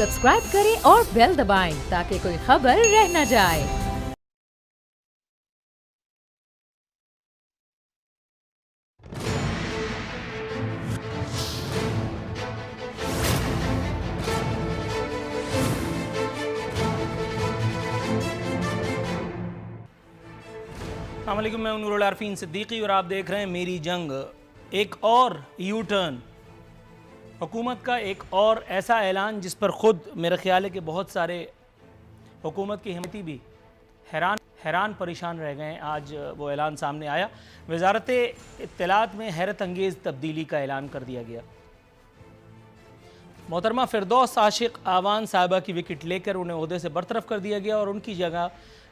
Subscribe करें और bell दबाएं ताकि कोई खबर रह न जाए। अस्सलामुअलैकुम, मैं नूरुल आरफीन सिद्दीकी और आप देख रहे हैं मेरी जंग। एक और यू टर्न, हुकूमत का एक और ऐसा ऐलान जिस पर ख़ुद मेरा ख्याल है कि बहुत सारे हुकूमत की हिम्मती भी हैरान परेशान रह गए हैं। आज वो ऐलान सामने आया। वजारत इत्तलात में हैरत अंगेज़ तब्दीली का ऐलान कर दिया गया। मोहतरमा फिरदौस आशिक आवान साहिबा की विकेट लेकर उन्हें ओहदे से बरतरफ कर दिया गया और उनकी जगह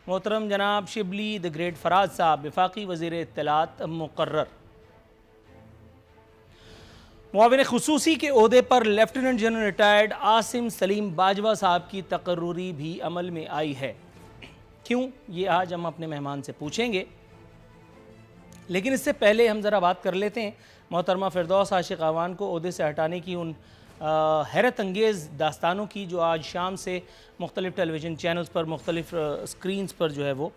मोहतरम जनाब शिबली द ग्रेट फराज साहब वफाकी वज़ीर इत्तलात मुकर्रर। मुआविन खुसूसी के ओहदे पर lieutenant general retired Asim Salim Bajwa साहब की तकर्रुरी भी अमल में आई है। क्यों, ये आज हम अपने मेहमान से पूछेंगे, लेकिन इससे पहले हम ज़रा बात कर लेते हैं मोहतरमा फिरदौस आशिक आवान को ओहदे से हटाने की उन हैरत अंगेज़ दास्तानों की जो आज शाम से मुख्तलिफ़ टेलीविज़न चैनल्स पर मुख्तलिफ़ स्क्रीन्स पर जो है वो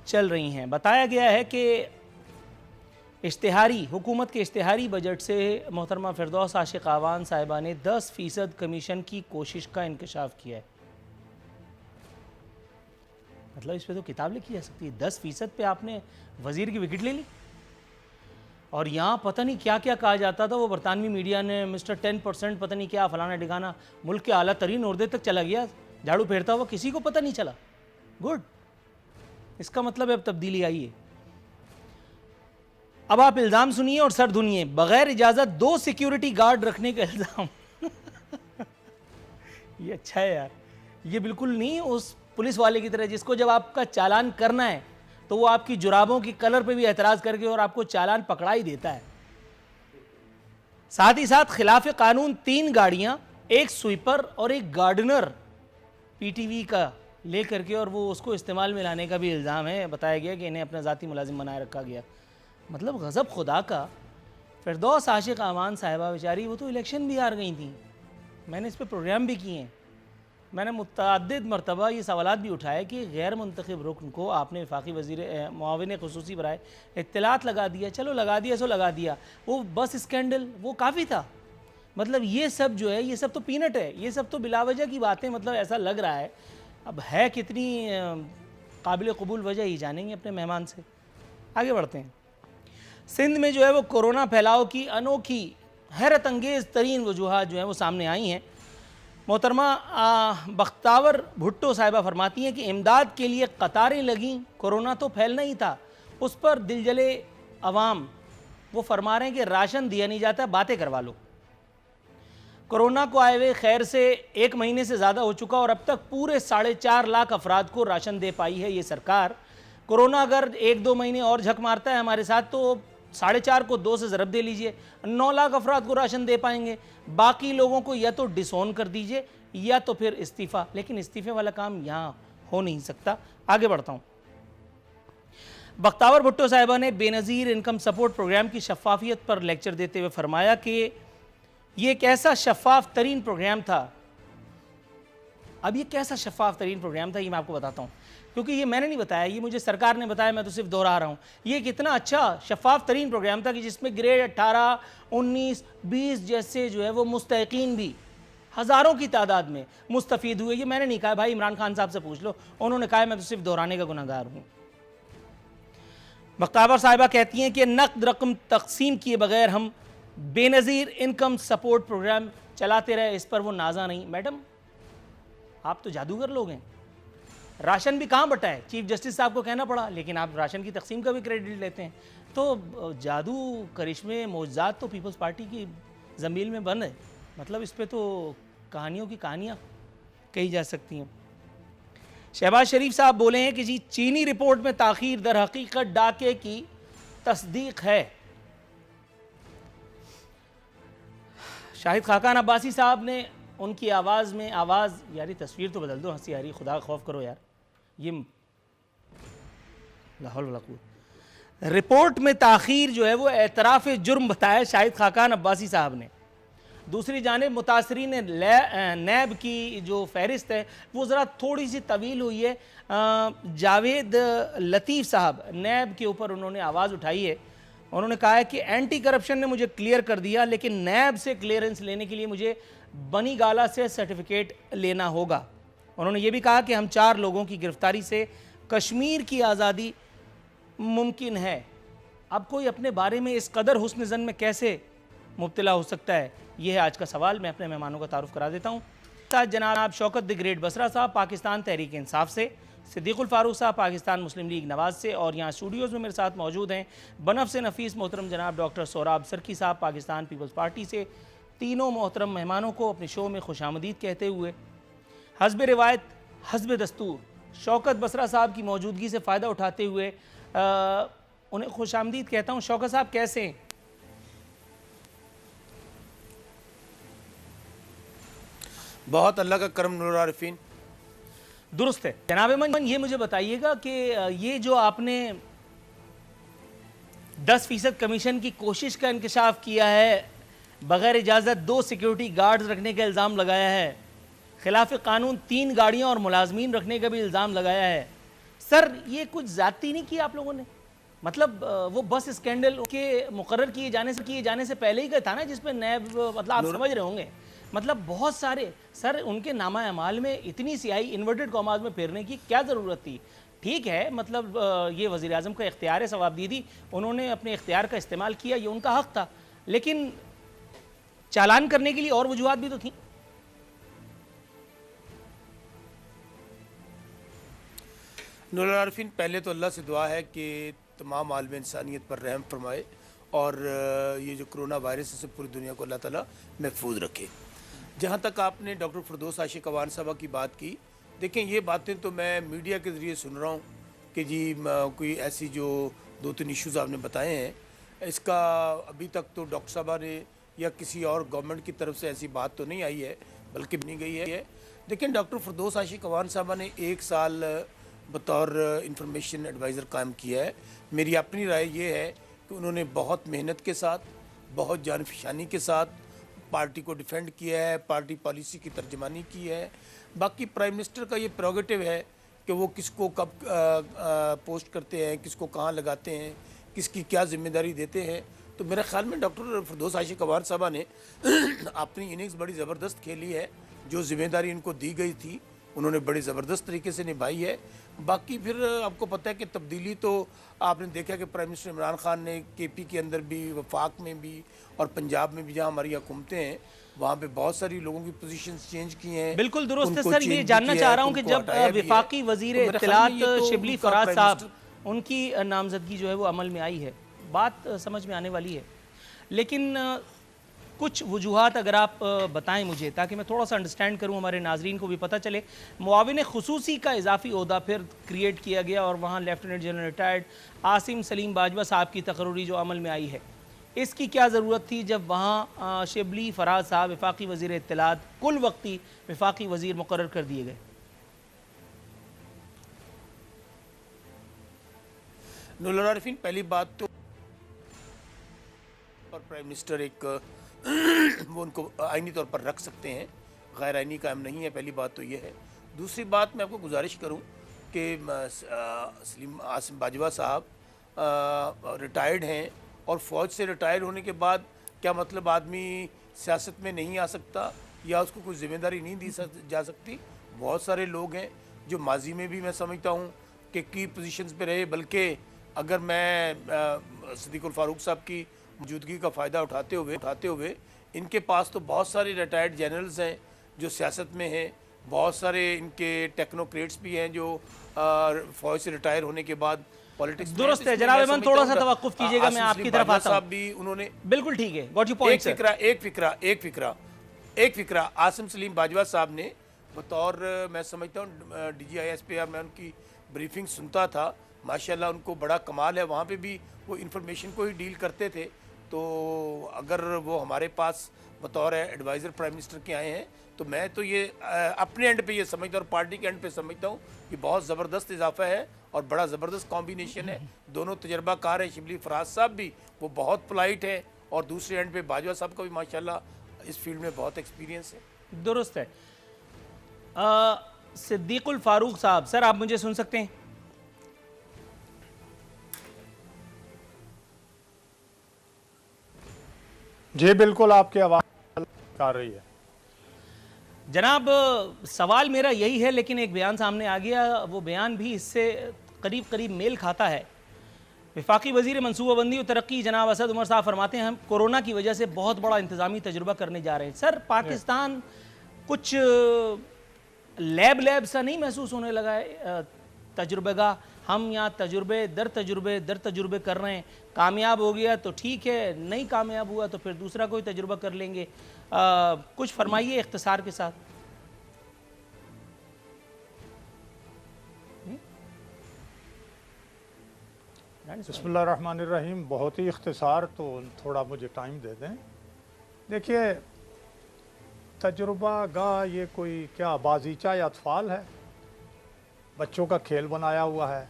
चल रही हैं। बताया गया है कि हुकूमत के इश्तिहारी बजट से मोहतरमा फिरदौस आशिक आवान साहिबा ने 10% कमीशन की कोशिश का इंकशाफ किया है। मतलब इस पर तो किताब लिखी जा सकती है। 10% पे आपने वज़ीर की विकेट ले ली। और यहाँ पता नहीं क्या क्या कहा जाता था, वो बरतानवी मीडिया ने मिस्टर 10% पता नहीं क्या फलाना ठिकाना, मुल्क के आला तरीन ओहदे तक चला गया झाड़ू फेरता हुआ, किसी को पता नहीं चला। गुड, इसका मतलब है अब तब्दीली आई है। अब आप इल्ज़ाम सुनिए और सर धुनिए। बगैर इजाज़त 2 सिक्योरिटी गार्ड रखने का इल्ज़ाम ये अच्छा है यार। ये बिल्कुल नहीं उस पुलिस वाले की तरह जिसको जब आपका चालान करना है तो वो आपकी जुराबों की कलर पे भी एतराज़ करके और आपको चालान पकड़ा ही देता है। साथ ही साथ खिलाफ कानून 3 गाड़ियां, एक स्वीपर और एक गार्डनर पीटीवी का ले करके और वो उसको इस्तेमाल में लाने का भी इल्ज़ाम है। बताया गया कि इन्हें अपना ज़ाती मुलाजिम बनाए रखा गया। मतलब गज़ब खुदा का। फिरदौस आशिक आवान साहिबा बेचारी, वो तो इलेक्शन भी हार गई थी। मैंने इस पर प्रोग्राम भी किए हैं। मैंने मुतअद्दिद मरतबा ये सवालात भी उठाए कि गैर मुंतखब रुकन को आपने वफाकी वज़ीर मुआविन खुसूसी बराए इत्तलात लगा दिया। चलो लगा दिया सो लगा दिया, वो बस स्कैंडल वो काफ़ी था। मतलब ये सब जो है ये सब तो पीनट है, ये सब तो बिलावजह की बातें। मतलब ऐसा लग रहा है। अब है कितनी काबिल कबूल वजह ही जानेंगे अपने मेहमान से। आगे बढ़ते हैं। सिंध में जो है वो कोरोना फैलाव की अनोखी हैरत अंगेज़ तरीन वजूहात जो है वो सामने आई हैं। मोहतरमा बख्तावर भुट्टो साहिबा फरमाती हैं कि इमदाद के लिए कतारें लगीं, कोरोना तो फैलना ही था। उस पर दिलजले अवाम वो फरमा रहे हैं कि राशन दिया नहीं जाता, बातें करवा लो। कोरोना को आए हुए खैर से 1 महीने से ज़्यादा हो चुका और अब तक पूरे 4.5 लाख अफराद को राशन दे पाई है ये सरकार। कोरोना अगर 1-2 महीने और झक मारता है हमारे साथ तो 4.5 को 2 से ज़रब दे लीजिए, 9 लाख अफराद को राशन दे पाएंगे। बाकी लोगों को या तो डिसोन कर दीजिए या तो फिर इस्तीफ़ा। लेकिन इस्तीफ़े वाला काम यहाँ हो नहीं सकता। आगे बढ़ता हूँ। बख्तावर भुट्टो साहिबा ने बेनज़ीर इनकम सपोर्ट प्रोग्राम की शफाफियत पर लेक्चर देते हुए फरमाया कि ये एक ऐसा शफाफ तरीन प्रोग्राम था। अब ये कैसा शफाफ तरीन प्रोग्राम था ये मैं आपको बताता हूँ, क्योंकि ये मैंने नहीं बताया, ये मुझे सरकार ने बताया, मैं तो सिर्फ दोहरा रहा हूँ। ये कितना अच्छा शफाफ तरीन प्रोग्राम था कि जिसमें ग्रेड 18, 19, 20 जैसे जो है वो मुस्तहिकीन भी हज़ारों की तादाद में मुस्तफ़ीद हुए। ये मैंने नहीं कहा भाई, इमरान खान साहब से पूछ लो, उन्होंने कहा मैं तो सिर्फ दोहराने का गुनहगार हूँ। बख्तावर साहिबा कहती हैं कि नक़द रकम तकसीम किए बगैर हम बेनज़ीर इनकम सपोर्ट प्रोग्राम चलाते रहे, इस पर वो नाजा नहीं। मैडम आप तो जादूगर लोग हैं। राशन भी कहाँ बटा है, चीफ जस्टिस साहब को कहना पड़ा, लेकिन आप राशन की तकसीम का भी क्रेडिट लेते हैं। तो जादू करिश्मे मौजज़ात तो पीपल्स पार्टी की ज़मील में बंद है। मतलब इस पे तो कहानियों की कहानियाँ कही जा सकती हैं। शहबाज शरीफ साहब बोले हैं कि जी चीनी रिपोर्ट में ताख़ीर दर हकीकत डाके की तस्दीक है। शाहिद खाकान अब्बासी साहब ने उनकी आवाज़ में यारी तस्वीर तो बदल दो, हंसी आ रही, खुदा खौफ करो यार। ये लाहौल वला कुव्वत। रिपोर्ट में ताख़ीर जो है वो एतराफ़ जुर्म बताया शाहिद खाकान अब्बासी साहब ने। दूसरी जानिब मुतासरीन नैब की जो फहरिस्त है वो ज़रा थोड़ी सी तवील हुई है। जावेद लतीफ़ साहब नैब के ऊपर उन्होंने आवाज़ उठाई है। उन्होंने कहा है कि एंटी करप्शन ने मुझे क्लियर कर दिया, लेकिन नैब से क्लियरेंस लेने के लिए मुझे बनी गाला से सर्टिफिकेट लेना होगा। उन्होंने ये भी कहा कि हम 4 लोगों की गिरफ्तारी से कश्मीर की आज़ादी मुमकिन है। अब कोई अपने बारे में इस कदर हुस्न ज़न में कैसे मुब्तला हो सकता है, ये है आज का सवाल। मैं अपने मेहमानों का तारुफ करा देता हूँ। साथ जनाब शौकत द ग्रेट बसरा साहब पाकिस्तान तहरीक इंसाफ से, सिद्दीकुल फारूक साहब पाकिस्तान मुस्लिम लीग नवाज से, और यहाँ स्टूडियोज़ में मेरे साथ मौजूद हैं बनफ से नफीस मोहतरम जनाब डॉक्टर सोराब सरकी साहब पाकिस्तान पीपल्स पार्टी से। तीनों मोहतरम मेहमानों को अपने शो में खुशामदीद कहते हुए हस्ब रिवायत हस्ब दस्तूर शौकत बसरा साहब की मौजूदगी से फ़ायदा उठाते हुए उन्हें खुशामदीद कहता हूँ। शौकत साहब कैसे हैं? बहुत अल्लाह का करम नूर आरिफीन। दुरुस्त है जनाब मन। ये मुझे बताइएगा कि ये जो आपने 10% कमीशन की कोशिश का इंकशाफ किया है, बगैर इजाज़त 2 सिक्योरिटी गार्ड्स रखने का इल्ज़ाम लगाया है, खिलाफ कानून 3 गाड़ियाँ और मुलाजमीन रखने का भी इल्ज़ाम लगाया है, सर ये कुछ ज़्यादती नहीं की आप लोगों ने? मतलब वो बस स्कैंडल के मुकर्रर किए जाने से पहले ही का था ना, जिसमें नैब, मतलब आप समझ रहे होंगे, मतलब बहुत सारे सर उनके नामा अमाल में इतनी सियाही इन्वर्टेड कॉमाज में फेरने की क्या ज़रूरत थी? ठीक है, मतलब ये वज़ीर आज़म का इख्तियार है सवाबदीदी, उन्होंने अपने इख्तियार का इस्तेमाल किया, ये उनका हक़ था, लेकिन चालान करने के लिए और वजूहात भी तो थी। नूर आरिफीन, पहले तो अल्लाह से दुआ है कि तमाम आलम इंसानियत पर रहम फरमाए और ये जो कोरोना वायरस से पूरी दुनिया को अल्लाह ताला महफूज रखे। जहाँ तक आपने डॉक्टर फिरदौस आशिक अवान साहबा की बात की, देखें ये बातें तो मैं मीडिया के ज़रिए सुन रहा हूँ कि जी कोई ऐसी जो 2-3 इश्यूज़ आपने बताए हैं, इसका अभी तक तो डॉक्टर साहबा ने या किसी और गवर्नमेंट की तरफ से ऐसी बात तो नहीं आई है, बल्कि नहीं गई है। लेकिन डॉक्टर फिरदौस आशिक अवान साहबा ने 1 साल बतौर इंफॉर्मेशन एडवाइज़र काम किया है। मेरी अपनी राय ये है कि उन्होंने बहुत मेहनत के साथ, बहुत जानफशानी के साथ पार्टी को डिफेंड किया है, पार्टी पॉलिसी की तर्जमानी की है। बाकी प्राइम मिनिस्टर का ये प्रोगेटिव है कि वो किसको कब पोस्ट करते हैं, किसको कहाँ लगाते हैं, किसकी क्या जिम्मेदारी देते हैं। तो मेरे ख्याल में डॉक्टर फिरदौस आशिक अवान साहबा ने अपनी इनिंग्स बड़ी ज़बरदस्त खेली है। जो जिम्मेदारी इनको दी गई थी उन्होंने बड़ी ज़बरदस्त तरीके से निभाई है। बाकी फिर आपको पता है कि तब्दीली तो आपने देखा कि प्राइम मिनिस्टर इमरान खान ने केपी के अंदर भी, वफाक में भी और पंजाब में भी जहाँ हमारी हुकूमतें हैं वहाँ पे बहुत सारी लोगों की पोजीशंस चेंज की हैं। बिल्कुल दुरुस्त है सर। ये जानना चाह रहा हूँ कि जब वफाकी वजीर इत्तलात शिबली फराज साहब उनकी नामजदगी जो है वो अमल में आई है, बात समझ में आने वाली है, लेकिन कुछ वजूहात अगर आप बताएं मुझे, ताकि मैं थोड़ा सा अंडरस्टैंड करूं, हमारे नाजरीन को भी पता चले। मुआविन खुसूसी का इजाफी ओहदा फिर क्रिएट किया गया और वहाँ lieutenant general retired Asim Salim Bajwa साहब की तकर्री जो अमल में आई है, इसकी क्या ज़रूरत थी जब वहाँ शिबली फराज साहब वफाकी वज़ीर इत्तलात कुल वक्ती वफाकी वज़ीर मुकर्रर कर दिए गए? नूर आरिफीन, पहली बात तो प्राइम मिनिस्टर एक वो उनको आइनी तौर पर रख सकते हैं, गैर आइनी काम नहीं है। पहली बात तो ये है। दूसरी बात मैं आपको गुजारिश करूं कि सलीम आसिम बाजवा साहब रिटायर्ड हैं और फ़ौज से रिटायर होने के बाद क्या मतलब आदमी सियासत में नहीं आ सकता या उसको कोई ज़िम्मेदारी नहीं दी जा सकती? बहुत सारे लोग हैं जो माजी में भी मैं समझता हूँ कि की पोजीशंस पे रहे, बल्कि अगर मैं सिद्दीकुल फारूक साहब की मौजूदगी का फ़ायदा उठाते हुए इनके पास तो बहुत सारे रिटायर्ड जनरल्स हैं जो सियासत में हैं, बहुत सारे इनके टेक्नोक्रेट्स भी हैं जो फ़ौज से रिटायर होने के बाद पॉलिटिक्स। दुरुस्त है जनाब अमन, थोड़ा सा तवक्कुफ कीजिएगा, मैं आपकी तरफ आता हूं। भी उन्होंने बिल्कुल ठीक है, गॉट योर पॉइंट। एक फिक्रा आसिम सलीम बाजवा साहब ने बतौर, मैं समझता हूँ DGISP, मैं उनकी ब्रीफिंग सुनता था, माशाल्लाह उनको बड़ा कमाल है। वहाँ पे भी वो इन्फॉर्मेशन को ही डील करते थे। तो अगर वो हमारे पास बतौर एडवाइज़र प्राइम मिनिस्टर के आए हैं तो मैं तो ये अपने एंड पे ये समझता हूँ और पार्टी के एंड पे समझता हूँ कि बहुत ज़बरदस्त इजाफा है और बड़ा ज़बरदस्त कॉम्बिनेशन है। दोनों तजर्बाकार हैं। शिबली फराज साहब भी वो बहुत पोलाइट है और दूसरे एंड पे बाजवा साहब का भी माशाल्लाह इस फील्ड में बहुत एक्सपीरियंस है। दुरुस्त है। सिद्दीकुल फारूक साहब, सर आप मुझे सुन सकते हैं? जी बिल्कुल, आपकी आवाज़ आ रही है। जनाब, सवाल मेरा यही है, लेकिन एक बयान सामने आ गया, वो बयान भी इससे करीब करीब मेल खाता है। वफाकी वज़ीर मनसूबाबंदी और तरक्की जनाब असद उमर साहब फरमाते हैं हम कोरोना की वजह से बहुत बड़ा इंतज़ामी तजुर्बा करने जा रहे हैं। सर, पाकिस्तान कुछ लैब सा नहीं महसूस होने लगा है तजुर्बेगा? हम यहाँ तजुर्बे दर तजुर्बे कर रहे हैं। कामयाब हो गया तो ठीक है, नहीं कामयाब हुआ तो फिर दूसरा कोई तजुर्बा कर लेंगे। कुछ फरमाइए इख्तिसार के साथ। बिस्मिल्लाहिर्रहमानिर्रहीम। बहुत ही इख्तिसार, तो थोड़ा मुझे टाइम दे दें। देखिए, तजुर्बा गा ये कोई क्या बाजीचा या अतफाल है? बच्चों का खेल बनाया हुआ है।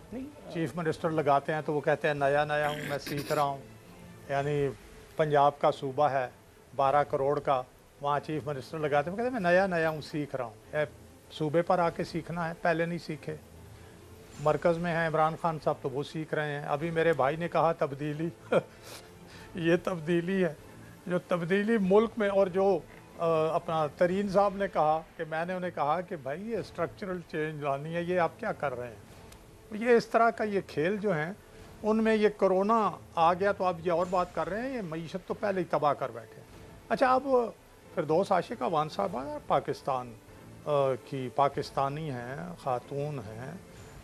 चीफ मिनिस्टर लगाते हैं तो वो कहते हैं नया नया हूँ, मैं सीख रहा हूँ। यानी पंजाब का सूबा है 12 करोड़ का, वहाँ चीफ मिनिस्टर लगाते हैं, वो कहते हैं मैं नया नया हूँ, सीख रहा हूँ। सूबे पर आके सीखना है, पहले नहीं सीखे। मरकज़ में हैं इमरान खान साहब तो वो सीख रहे हैं। अभी मेरे भाई ने कहा तब्दीली ये तब्दीली है, जो तब्दीली मुल्क में, और जो अपना तरीन साहब ने कहा कि मैंने उन्हें कहा कि भाई ये स्ट्रक्चरल चेंज लानी है, ये आप क्या कर रहे हैं? ये इस तरह का ये खेल जो हैं उनमें ये कोरोना आ गया तो आप ये और बात कर रहे हैं, ये मईशत तो पहले ही तबाह कर बैठे। अच्छा, अब फिरदौस आशिक अवान साहब पाकिस्तान की पाकिस्तानी हैं, ख़ातून हैं,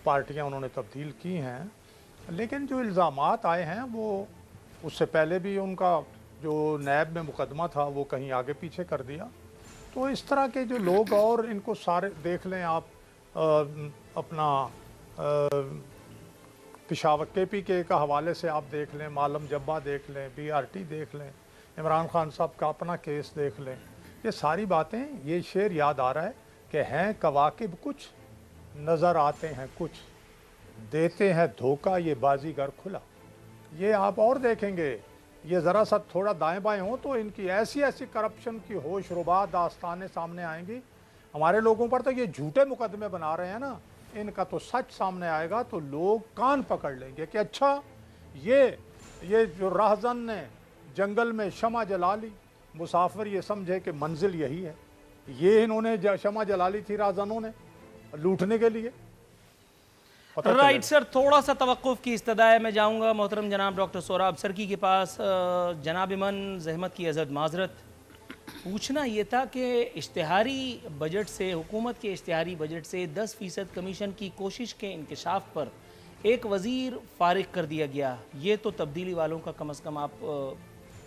पार्टियां उन्होंने तब्दील की हैं, लेकिन जो इल्ज़ामात आए हैं वो उससे पहले भी उनका जो नैब में मुकदमा था वो कहीं आगे पीछे कर दिया। तो इस तरह के जो लोग, और इनको सारे देख लें आप, अपना पेशावर KPK का हवाले से आप देख लें, मालम जब्बा देख लें, BRT देख लें, इमरान खान साहब का अपना केस देख लें, ये सारी बातें, ये शेर याद आ रहा है कि हैं कवाकिब कुछ, नज़र आते हैं कुछ, देते हैं धोखा ये बाजीगर खुला। ये आप और देखेंगे, ये ज़रा सा थोड़ा दाएं बाएं हो तो इनकी ऐसी ऐसी करप्शन की होश रुबा दास्तानें सामने आएंगी। हमारे लोगों पर तो ये झूठे मुकदमे बना रहे हैं ना, इनका तो सच सामने आएगा तो लोग कान पकड़ लेंगे कि अच्छा ये जो राहजन ने जंगल में शमा जला ली, मुसाफिर ये समझे कि मंजिल यही है। ये इन्होंने शमा जला ली थी राहजनों ने लूटने के लिए। राइट सर, थोड़ा सा तवक्कुफ की इस्तदा है। मैं जाऊंगा मोहतरम जनाब डॉक्टर सोहराब सरकी के पास। जनाब इमन ज़हमत की अज़द माजरत, पूछना ये था कि इश्तिहारी बजट से, हुकूमत के इश्तिहारी बजट से 10% कमीशन की कोशिश के इंकशाफ पर एक वज़ीर फारिग कर दिया गया। ये तो तब्दीली वालों का कम अज़ कम आप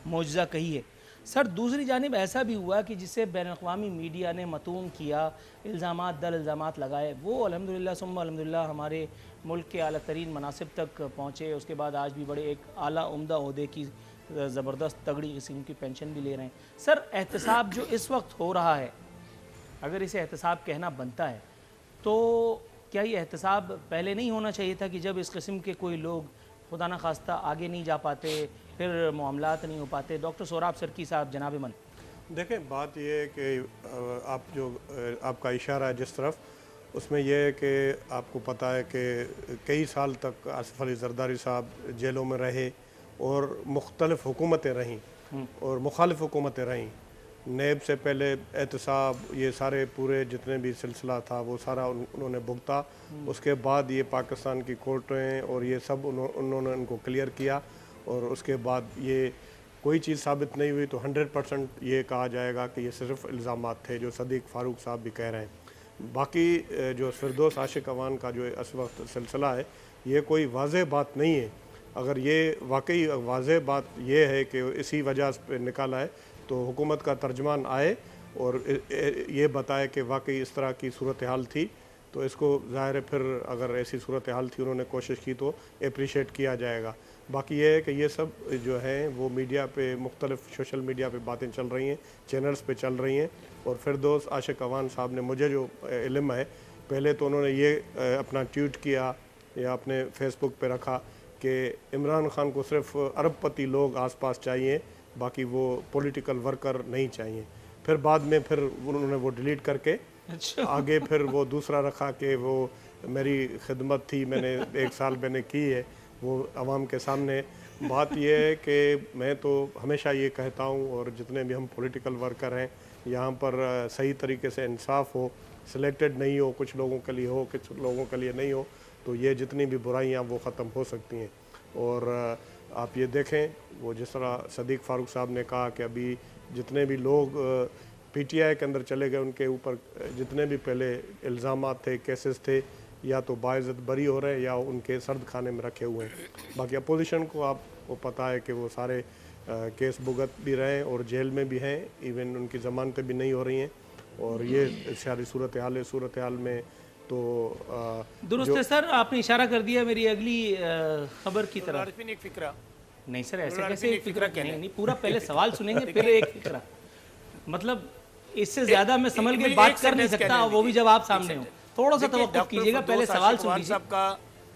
मौजज़ा कहिए। सर, दूसरी जानिब ऐसा भी हुआ कि जिसे बैनुल-अक़वामी मीडिया ने मतून किया, इल्ज़ामात दर इल्ज़ामात लगाए, वो अल्हम्दुलिल्लाह सुम्मा अल्हम्दुलिल्लाह हमारे मुल्क के आला तरीन मनासिब तक पहुँचे। उसके बाद आज भी बड़े एक आला उम्दा ओहदे की ज़बरदस्त तगड़ी किस्म की पेंशन भी ले रहे हैं। सर, एहतसाब जो इस वक्त हो रहा है, अगर इसे एहतसाब कहना बनता है, तो क्या ये एहतसाब पहले नहीं होना चाहिए था कि जब इस किस्म के कोई लोग खुदा न खास्ता आगे नहीं जा पाते, फिर मामलात नहीं हो पाते? डॉक्टर सोहराब सरकी साहब, जनाब मन। देखें, बात यह है कि आप जो आपका इशारा है जिस तरफ, उसमें यह है कि आपको पता है कि कई साल तक आसिफ अली जरदारी साहब जेलों में रहे और मुख्तलिफ हुकूमतें रहीं और मुखालिफ हुकूमतें रहीं। नेब से पहले एहतसाब, ये सारे पूरे जितने भी सिलसिला था वो सारा उन्होंने भुगता। उसके बाद ये पाकिस्तान की कोर्टें और ये सब उन्होंने उनको क्लियर किया, और उसके बाद ये कोई चीज़ साबित नहीं हुई तो 100% ये कहा जाएगा कि ये सिर्फ इल्ज़ामात थे, जो सदीक फ़ारूक साहब भी कह रहे हैं। बाकी जो फिरदौस आशिक अवान का जो इस वक्त सिलसिला है, ये कोई वाज़ेह बात नहीं है। अगर ये वाकई वाज़ेह बात ये है कि इसी वजह से निकाला है, तो हुकूमत का तर्जमान आए और ये बताए कि वाकई इस तरह की सूरत हाल थी, तो इसको ज़ाहिर है फिर अगर ऐसी सूरत हाल थी, उन्होंने कोशिश की तो अप्रिशिएट किया जाएगा। बाकी ये है कि ये सब जो है वो मीडिया पे, मुख्तलिफ सोशल मीडिया पे बातें चल रही हैं, चैनल्स पे चल रही हैं। और फिरदौस आशिक अवान साहब ने, मुझे जो इल्म है, पहले तो उन्होंने ये अपना ट्वीट किया या अपने फेसबुक पे रखा कि इमरान खान को सिर्फ अरबपति लोग आसपास चाहिए, बाकी वो पॉलिटिकल वर्कर नहीं चाहिए। फिर बाद में फिर उन्होंने वो डिलीट करके आगे फिर वो दूसरा रखा कि वो मेरी खिदमत थी, मैंने 1 साल मैंने की है वो आवाम के सामने। बात यह है कि मैं तो हमेशा ये कहता हूँ, और जितने भी हम पॉलिटिकल वर्कर हैं यहाँ पर सही तरीके से इंसाफ हो, सिलेक्टेड नहीं हो, कुछ लोगों के लिए हो, कुछ लोगों के लिए नहीं हो, तो ये जितनी भी बुराइयाँ वो ख़त्म हो सकती हैं। और आप ये देखें, वो जिस तरह सदीक फारूक साहब ने कहा कि अभी जितने भी लोग पीटीआई के अंदर चले गए उनके ऊपर जितने भी पहले इल्ज़ामात थे, केसेस थे, या तो बाइज़्ज़त बरी हो रहे हैं या उनके सर्द खाने में रखे हुए हैं। बाकी अपोजिशन को आपको पता है कि वो सारे केस भुगत भी रहे हैं और जेल में भी हैं, इवन उनकी ज़मानतें भी नहीं हो रही हैं। और ये सारी सूरत हाल में तो दुरुस्त है सर। आपने इशारा कर दिया मेरी अगली खबर की तरफ। आरिफिन एक फिक्रा नहीं सर, ऐसे कैसे एक फिक्रा कहने? नहीं, पूरा पहले सवाल सुनेंगे फिर एक फिक्रा। मतलब इससे ज्यादा मैं संभल के बात कर नहीं सकता, वो भी जब आप सामने हो। थोड़ा सा तवक्कुफ कीजिएगा, पहले सवाल सुन लीजिए। साहब का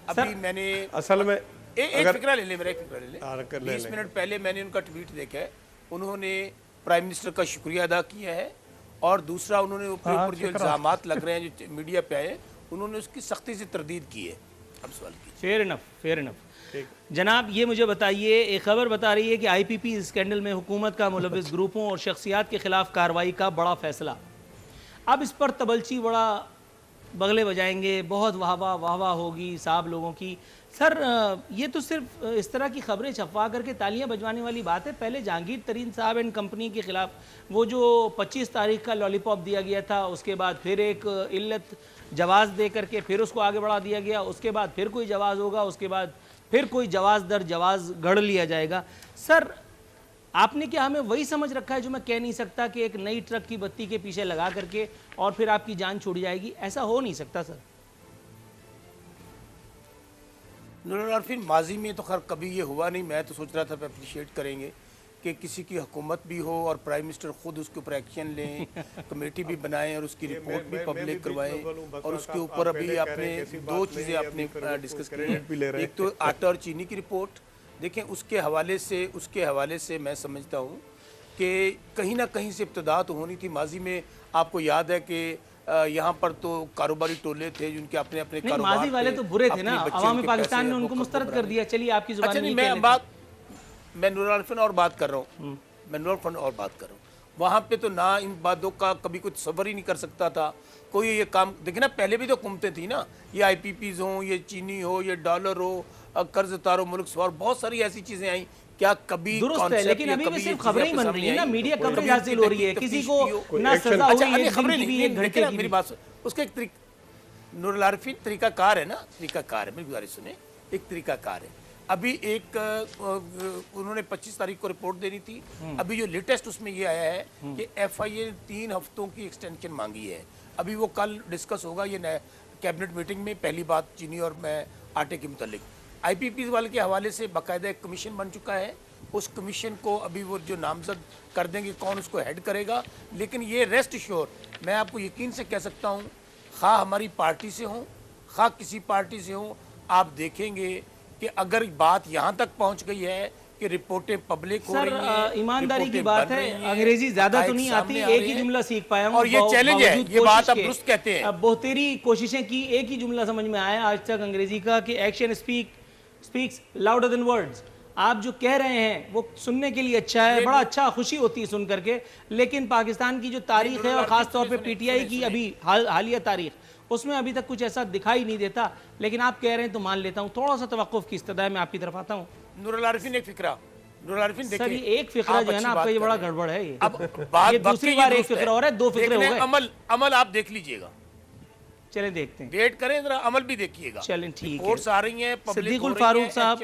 अभी मैंने असल में एक फिक्रा ले ले, मेरा एक फिक्रा ले ले। 20 मिनट पहले मैंने उनका ट्वीट देखा है, उन्होंने प्राइम मिनिस्टर का शुक्रिया अदा किया है, और दूसरा उन्होंने ऊपर जो इल्जामात लग रहे हैं जो मीडिया पे आए, उन्होंने उसकी सख्ती से तरदीद की है। अब सवाल कीजिए। Fair enough, fair enough. जनाब ये मुझे बताइए, एक खबर बता रही है कि आईपीपी स्कैंडल में हुकूमत का मुलव्विस ग्रुपों और शख्सियात के खिलाफ कार्रवाई का बड़ा फैसला। अब इस पर तबलची बड़ा बगले बजाएंगे, बहुत वाहवा होगी साहब लोगों की। सर ये तो सिर्फ इस तरह की खबरें छपवा करके तालियां बजवाने वाली बात है। पहले जहांगीर तरीन साहब एंड कंपनी के खिलाफ वो जो 25 तारीख का लॉलीपॉप दिया गया था, उसके बाद फिर एक इल्लत जवाज़ दे करके फिर उसको आगे बढ़ा दिया गया, उसके बाद फिर कोई जवाज़ होगा, उसके बाद फिर कोई जवाज़ दर जवाज़ गढ़ लिया जाएगा। सर आपने क्या हमें वही समझ रखा है जो मैं कह नहीं सकता कि एक नई ट्रक की बत्ती के पीछे लगा करके और फिर आपकी जान छूट जाएगी? ऐसा हो नहीं सकता सर। नूरुल आरिफिन, माजी में तो खैर कभी ये हुआ नहीं। मैं तो सोच रहा था आप अप्रिशिएट करेंगे कि किसी की हुकूमत भी हो और प्राइम मिनिस्टर खुद उसके ऊपर एक्शन लें, कमेटी भी बनाएं और उसकी रिपोर्ट भी पब्लिक करवाएं। और उसके ऊपर अभी आपने 2 चीज़ें आपने डिस्कस की हैं, एक तो आटा और चीनी की रिपोर्ट। देखें उसके हवाले से मैं समझता हूँ कि कहीं ना कहीं से इब्तदा तो होनी थी। माजी में आपको याद है कि यहाँ पर तो कारोबारी टोले थे जिनके अपने कारोबार माजी वाले तो बुरे थे ना, अवाम पाकिस्तान ने उनको मुस्तरद कर दिया। चलिए आपकी जुबान में मैं नूरुल आरिफिन और बात कर रहा हूँ, मैं नूरुल आरिफिन और बात कर रहा हूँ। वहाँ पे तो ना इन बातों का कभी कुछ सबर ही नहीं कर सकता था कोई। ये काम देखिए ना, पहले भी तो हुकूमतें थी ना, ये IPPs हो, ये चीनी हो, ये डॉलर हो, कर्ज उतारो, मुल्क सवार, बहुत सारी ऐसी चीजें आई। क्या कभी दुरुस्त है, लेकिन अभी भी सिर्फ खबरें ही बन रही है ना, मीडिया कवरेज हासिल हो रही है, किसी को ना सजा हुई है, खबरें नहीं, एक घंटे की मेरी बात उसका एक तरीका नूरुल आरिफिन तरीकाकार है ना, तरीकाकार है, मेरी गुजारिश सुने, एक तरीकाकार है। अभी एक उन्होंने 25 तारीख को रिपोर्ट देनी थी। अभी जो लेटेस्ट उसमें ये आया है कि FIA ने 3 हफ्तों की एक्सटेंशन मांगी है। अभी वो कल डिस्कस होगा ये कैबिनेट मीटिंग में। पहली बात चीनी और मैं आटे के मुतालिक IPPs वाले के हवाले से बाकायदा एक कमीशन बन चुका है। उस कमीशन को अभी वो जो नामजद कर देंगे, कौन उसको हेड करेगा। लेकिन ये रेस्ट श्योर, मैं आपको यकीन से कह सकता हूँ, खा हमारी पार्टी से हों, खा किसी पार्टी से हों, आप देखेंगे कि अगर बात यहाँ तक पहुँच गई है कि रिपोर्टें पब्लिक हो रही हैं, ईमानदारी की बात है, अंग्रेजी ज्यादा तो नहीं आती, एक ही जुमला सीख पाया हूँ और ये चैलेंज है, ये बात आप दुरुस्त कहते हैं। अब बहुतेरी कोशिशें की, एक ही जुमला समझ में आया आज तक अंग्रेजी का कि action speaks louder than words. आप जो कह रहे हैं वो सुनने के लिए अच्छा है, बड़ा अच्छा, खुशी होती है सुन करके, लेकिन पाकिस्तान की जो तारीख है और खास तौर पे PTI की अभी हालिया तारीख, उसमें अभी तक कुछ ऐसा दिखाई नहीं देता। लेकिन आप कह रहे हैं तो मान लेता हूँ। थोड़ा सा तवक्कुफ की इस्तदा में आपकी तरफ आता हूँ। नूरुल आरिफिन एक फिक्रा, नूरुल आरिफिन देखिए, सर ये एक फिक्रा जो है ना आपका, ये बड़ा गड़बड़ है। ये अब बात ये दूसरी बार एक फिक्रा हो रहा है, 2 फिक्रे हो गए। अमल आप देख लीजिएगा, चलें देखते हैं, वेट करें जरा, अमल भी देखिएगा। चलें ठीक है। कोर्स आ रही हैं, सिद्दीकुल फारूक साहब,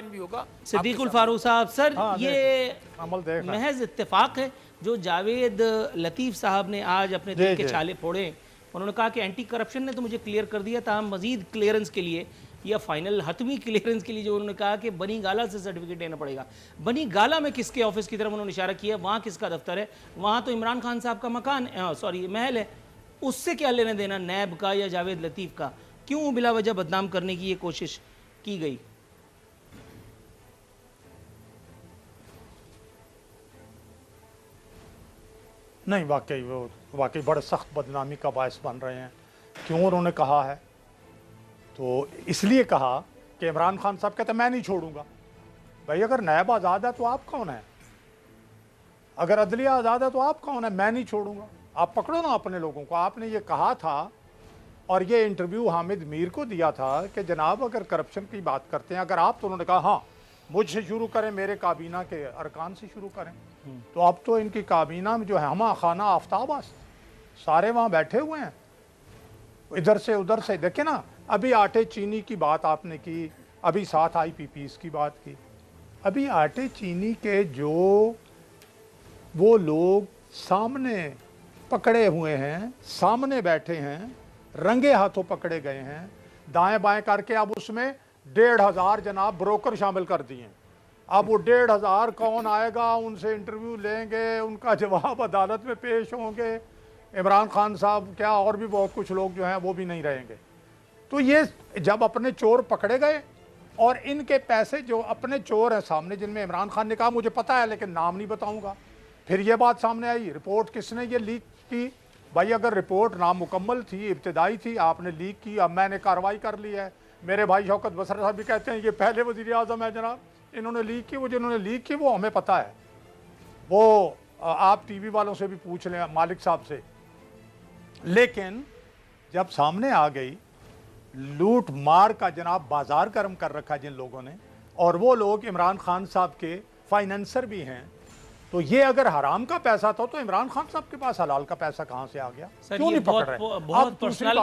सिद्दीकुल फारूक साहब, सर ये महज इत्तेफाक है जो जावेद लतीफ़ साहब ने आज अपने दिल के छाले फोड़े। उन्होंने कहा कि एंटी करप्शन ने तो मुझे क्लियर कर दिया था, मजीद क्लियरेंस के लिए या फाइनल हतमी क्लियरेंस के लिए जो उन्होंने कहा कि बनी गाला से सर्टिफिकेट लेना पड़ेगा। बनी गाला में किसके ऑफिस की तरफ उन्होंने इशारा किया, वहाँ किसका दफ्तर है? वहाँ तो इमरान खान साहब का मकान, सॉरी महल है। उससे क्या लेना देना नैब का या जावेद लतीफ़ का? क्यों बिला वजह बदनाम करने की ये कोशिश की गई? नहीं, वाकई वो वाकई बड़े सख्त बदनामी का बायस बन रहे हैं। क्यों उन्होंने कहा है? तो इसलिए कहा कि इमरान खान साहब कहते मैं नहीं छोड़ूंगा। भाई अगर नैब आज़ाद है तो आप कौन है? अगर अदलिया आज़ाद है तो आप कौन है? मैं नहीं छोड़ूंगा। आप पकड़ो ना अपने लोगों को। आपने ये कहा था और ये इंटरव्यू हामिद मीर को दिया था कि जनाब अगर करप्शन की बात करते हैं अगर आप, तो उन्होंने कहा हाँ मुझसे शुरू करें, मेरे काबीना के अरकान से शुरू करें। तो अब तो इनकी काबीना में जो है हमा खाना आफ्ताबास सारे वहाँ बैठे हुए हैं, इधर से उधर से। देखे ना, अभी आटे चीनी की बात आपने की, अभी साथ IPPs की बात की। अभी आटे चीनी के जो वो लोग सामने पकड़े हुए हैं, सामने बैठे हैं, रंगे हाथों पकड़े गए हैं, दाएं बाएं करके अब उसमें 1,500 जनाब ब्रोकर शामिल कर दिए। अब वो 1,500 कौन आएगा, उनसे इंटरव्यू लेंगे, उनका जवाब अदालत में पेश होंगे। इमरान खान साहब क्या और भी बहुत कुछ लोग जो हैं वो भी नहीं रहेंगे। तो ये जब अपने चोर पकड़े गए और इनके पैसे जो अपने चोर हैं सामने, जिनमें इमरान खान ने कहा मुझे पता है लेकिन नाम नहीं बताऊंगा, फिर ये बात सामने आई। रिपोर्ट किसने ये लीक की? भाई अगर रिपोर्ट नामुकम्मल थी, इब्तिदाई थी, आपने लीक की, अब मैंने कार्रवाई कर ली है। मेरे भाई शौकत बसर साहब भी कहते हैं ये पहले वज़ीर आज़म है जनाब, इन्होंने लीक की। वो जिन्होंने लीक की वो हमें पता है, वो आप TV वालों से भी पूछ लें, मालिक साहब से। लेकिन जब सामने आ गई लूट मार का जनाब बाजार गर्म कर रखा जिन लोगों ने, और वो लोग इमरान खान साहब के फाइनेंसर भी हैं, तो ये अगर हराम का पैसा था तो इमरान खान साहब के पास हलाल का पैसा कहां से आ गया? क्यों नहीं पकड़ रहे? बहुत पर्सनल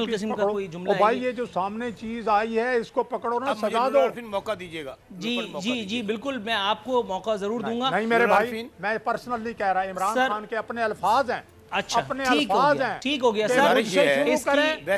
किस्म का कोई जुमला है। भाई ये जो सामने चीज आई है इसको पकड़ो ना, सजा दो। फिर मौका दीजिएगा। जी बिल्कुल, मैं आपको मौका जरूर दूंगा। नहीं मेरे भाई, मैं पर्सनल नहीं कह रहा, इमरान खान के अपने अल्फाज हैं। अच्छा, अपने अल्फाज हैं। ठीक हो गया सर।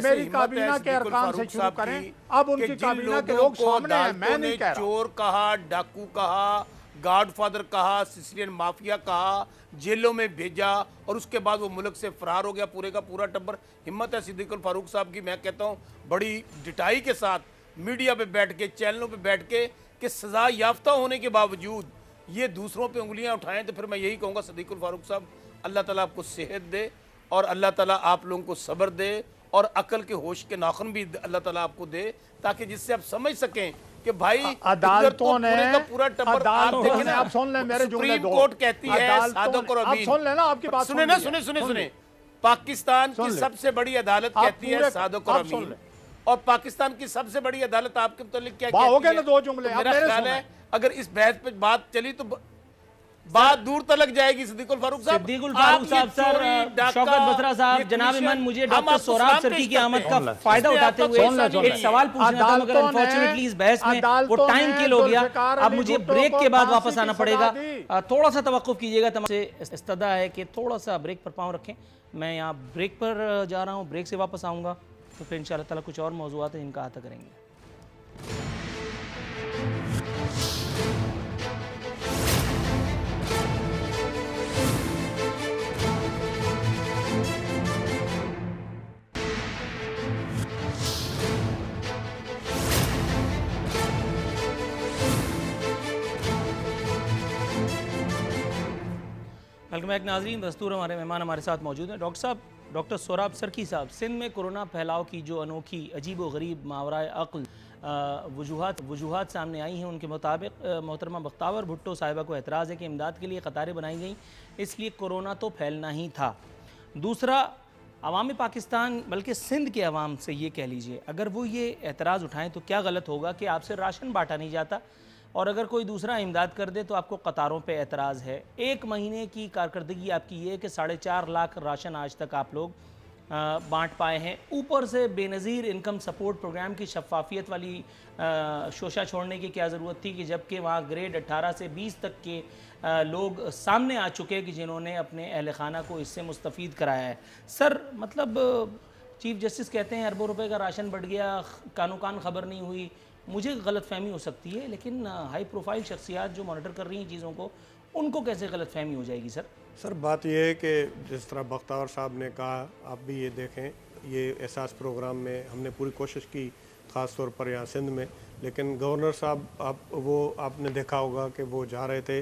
मेरी काबीना के अरकान से शुरू करें। अब उनकी काबीना के लोग सामने हैं, मैं नहीं कह रहा। चोर कहा, डाकू कहा, गॉडफादर कहा, सिसिलियन माफिया कहा, जेलों में भेजा और उसके बाद वो मुल्क से फरार हो गया पूरे का पूरा टब्बर। हिम्मत है सिद्दीकुल फारूक साहब की, मैं कहता हूँ बड़ी डिटाई के साथ मीडिया पे बैठ के, चैनलों पे बैठ के, कि सजा याफ्ता होने के बावजूद ये दूसरों पे उंगलियां उठाएं। तो फिर मैं यही कहूँगा सिद्दीकुल फारूक साहब, अल्लाह ताला आपको सेहत दे और अल्लाह ताला आप लोगों को सब्र दे और अकल के होश के नाखून भी अल्लाह ताला आपको दे, ताकि जिससे आप समझ सकें कि भाई अदालतों ने पूरा टब्बर आप सुन लें मेरे जुमले दो। सुप्रीम कोर्ट कहती है सादक और अमीन, सुन लेना, आपकी बात सुने ना, सुने पाकिस्तान की सबसे बड़ी अदालत कहती है सादक और अमीन, और पाकिस्तान की सबसे बड़ी अदालत आपके मुतालिक क्या कहती है? हो गए ना दो जुमले। मेरा ख्याल है अगर इस बहस पे बात चली तो बात दूर तक जाएगी। सिद्दीकुल फारूक साहब, सर, शौकत बसरा साहब, जनाब इमाम, मुझे डॉक्टर सोहराब सर की आमद का फायदा उठाते हुए एक सवाल पूछना था, मगर अनफॉर्चुनेटली इस बहस में वो टाइम किल हो गया। अब मुझे ब्रेक के बाद वापस आना पड़ेगा। थोड़ा सा तवक्कुफ कीजिएगा। तमाम से इस्तदा है कि थोड़ा सा ब्रेक पर पाँव रखें। मैं यहाँ ब्रेक पर जा रहा हूँ, ब्रेक से वापस आऊँगा तो फिर इंशाअल्लाह ताला कुछ और मौज़ूआत हैं जिनका अहाता करेंगे। वेलकम बैक नाज़रीन। दस्तूर हमारे मेहमान हमारे साथ मौजूद हैं डॉक्टर साहब, डॉक्टर सोहराब सरकी साहब। सिंध में कोरोना फैलाव की जो अनोखी अजीब व गरीब मावराए अक़ल वजूहात सामने आई हैं, उनके मुताबिक मोहतरमा बख्तावर भुट्टो साहिबा को एतराज़ है कि इमदाद के लिए कतारें बनाई गई, इसलिए कोरोना तो फैलना ही था। दूसरा, अवाम पाकिस्तान बल्कि सिंध के अवाम से ये कह लीजिए, अगर वो ये एतराज़ उठाएँ तो क्या गलत होगा कि आपसे राशन बांटा नहीं जाता, और अगर कोई दूसरा इमदाद कर दे तो आपको कतारों पे एतराज़ है। एक महीने की कारकर्दगी आपकी ये कि 4.5 लाख राशन आज तक आप लोग बांट पाए हैं। ऊपर से बेनज़ीर इनकम सपोर्ट प्रोग्राम की शफाफियत वाली शोशा छोड़ने की क्या ज़रूरत थी कि जबकि वहाँ ग्रेड 18 से 20 तक के लोग सामने आ चुके कि जिन्होंने अपने अहल खाना को इससे मुस्तफ़ीद कराया है। सर, मतलब चीफ जस्टिस कहते हैं अरबों रुपए का राशन बढ़ गया, कानो कान खबर नहीं हुई। मुझे गलत फहमी हो सकती है, लेकिन हाई प्रोफाइल शख्सियात जो मॉनिटर कर रही हैं चीज़ों को, उनको कैसे गलत फहमी हो जाएगी? सर बात यह है कि जिस तरह बख्तावर साहब ने कहा, आप भी ये देखें, ये एहसास प्रोग्राम में हमने पूरी कोशिश की, ख़ास तौर पर यहाँ सिंध में, लेकिन गवर्नर साहब आपने देखा होगा कि वो जा रहे थे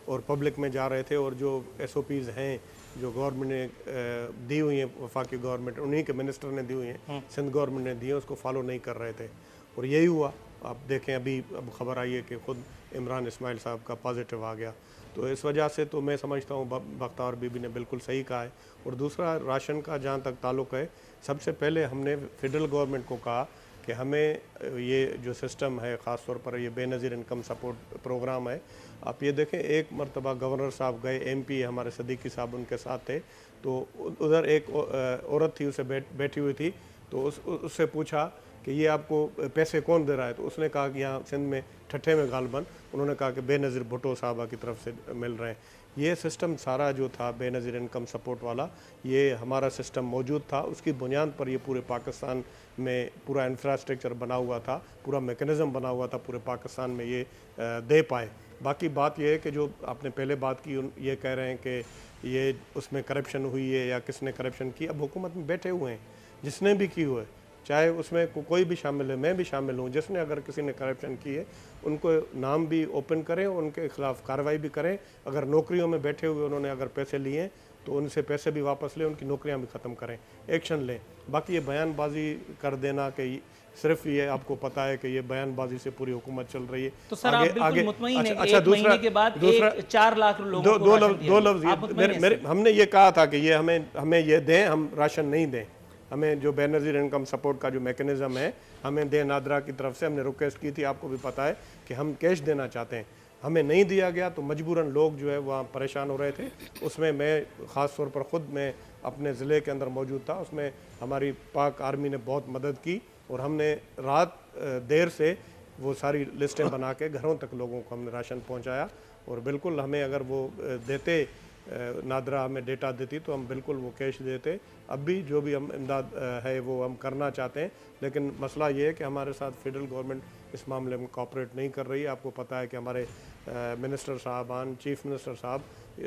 और पब्लिक में जा रहे थे, और जो SOPs हैं जो गवर्नमेंट ने दी हुई हैं, वफाकी गवर्नमेंट उन्हीं के मिनिस्टर ने दी हुई हैं, सिंध गवर्नमेंट ने दी है, उसको फॉलो नहीं कर रहे थे। और यही हुआ। आप देखें अभी अब खबर आई है कि ख़ुद इमरान इस्माइल साहब का पॉजिटिव आ गया। तो इस वजह से तो मैं समझता हूँ बख्तावर बीबी ने बिल्कुल सही कहा है। और दूसरा, राशन का जहाँ तक ताल्लुक़ है, सबसे पहले हमने फेडरल गवर्नमेंट को कहा कि हमें ये जो सिस्टम है, ख़ास तौर पर ये बेनज़ीर इनकम सपोर्ट प्रोग्राम है, आप ये देखें, एक मरतबा गवर्नर साहब गए, MP हमारे सदीकी साहब उनके साथ थे, तो उधर एक औरत थी, उसे बैठी हुई थी, तो उससे पूछा कि ये आपको पैसे कौन दे रहा है, तो उसने कहा कि यहाँ सिंध में ठट्ठे में गालबन उन्होंने कहा कि बेनज़ीर भुट्टो साहबा की तरफ से मिल रहे हैं। ये सिस्टम सारा जो था बेनज़ीर इनकम सपोर्ट वाला, ये हमारा सिस्टम मौजूद था, उसकी बुनियाद पर ये पूरे पाकिस्तान में पूरा इंफ्रास्ट्रक्चर बना हुआ था, पूरा मेकनिज़म बना हुआ था, पूरे पाकिस्तान में ये दे पाए। बाकी बात ये है कि जो आपने पहले बात की, ये कह रहे हैं कि ये उसमें करप्शन हुई है या किसने करप्शन की। अब हुकूमत में बैठे हुए हैं, जिसने भी की हुए, चाहे उसमें कोई भी शामिल है, मैं भी शामिल हूँ, जिसने अगर किसी ने करप्शन की है उनको नाम भी ओपन करें, उनके खिलाफ कार्रवाई भी करें। अगर नौकरियों में बैठे हुए उन्होंने अगर पैसे लिए तो उनसे पैसे भी वापस लें, उनकी नौकरियां भी ख़त्म करें, एक्शन लें। बाकी ये बयानबाजी कर देना कि सिर्फ ये आपको पता है कि ये बयानबाजी से पूरी हुकूमत चल रही है। तो सर, आप बिल्कुल मुतमईन हैं कि एक महीने के बाद 4 लाख लोगों को दो लफ्ज़ हमने ये कहा था कि ये हमें ये दें, हम राशन नहीं दें, हमें जो बेनज़ीर इनकम सपोर्ट का जो मैकेनिज़्म है हमें दें। नादरा की तरफ से हमने रिक्वेस्ट की थी, आपको भी पता है कि हम कैश देना चाहते हैं, हमें नहीं दिया गया, तो मजबूरन लोग जो है वहाँ परेशान हो रहे थे। उसमें मैं ख़ास तौर पर ख़ुद मैं अपने ज़िले के अंदर मौजूद था, उसमें हमारी पाक आर्मी ने बहुत मदद की और हमने रात देर से वो सारी लिस्टें बना के घरों तक लोगों को हमने राशन पहुँचाया। और बिल्कुल हमें अगर वो देते, नादरा हमें डेटा देती, तो हम बिल्कुल वो कैश देते। अब भी जो भी हम इमदाद है वो हम करना चाहते हैं, लेकिन मसला ये है कि हमारे साथ फेडरल गवर्नमेंट इस मामले में कोऑपरेट नहीं कर रही है। आपको पता है कि हमारे मिनिस्टर साहबान, चीफ मिनिस्टर साहब,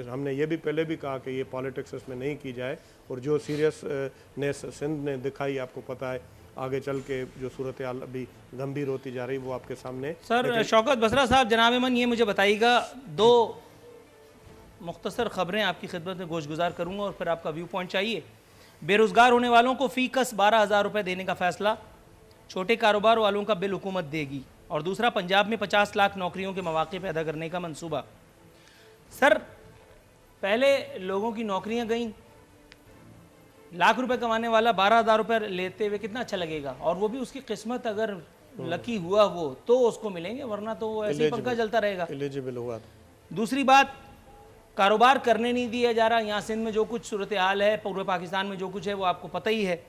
हमने ये भी पहले भी कहा कि ये पॉलिटिक्स इसमें नहीं की जाए, और जो सीरियसनेस सिंध ने दिखाई, आपको पता है आगे चल के जो सूरत हाल अभी गंभीर होती जा रही वो आपके सामने। सर शौकत बसरा साहब, जनाब मन, ये मुझे बताइएगा, 2 मुख्तसर ख़बरें आपकी खिदमत में गोशगुजार करूँगा और फिर आपका व्यू पॉइंट चाहिए। बेरोज़गार होने वालों को फ़ी कस 12,000 रुपये देने का फ़ैसला, छोटे कारोबार वालों का बिल हुकूमत देगी। और दूसरा, पंजाब में 50 लाख नौकरियों के मौक़े पैदा करने का मंसूबा। सर, पहले लोगों की नौकरियां गईं, लाख रुपए कमाने वाला 12,000 रुपये लेते हुए कितना अच्छा लगेगा, और वो भी उसकी किस्मत अगर लकी हुआ वो तो उसको मिलेंगे, वरना तो वो ऐसे ही पंखा चलता रहेगा। एलिजिबल हुआ। दूसरी बात, कारोबार करने नहीं दिया जा रहा। यहाँ सिंध में जो कुछ सूरत हाल है, पूरे पाकिस्तान में जो कुछ है वो आपको पता ही है।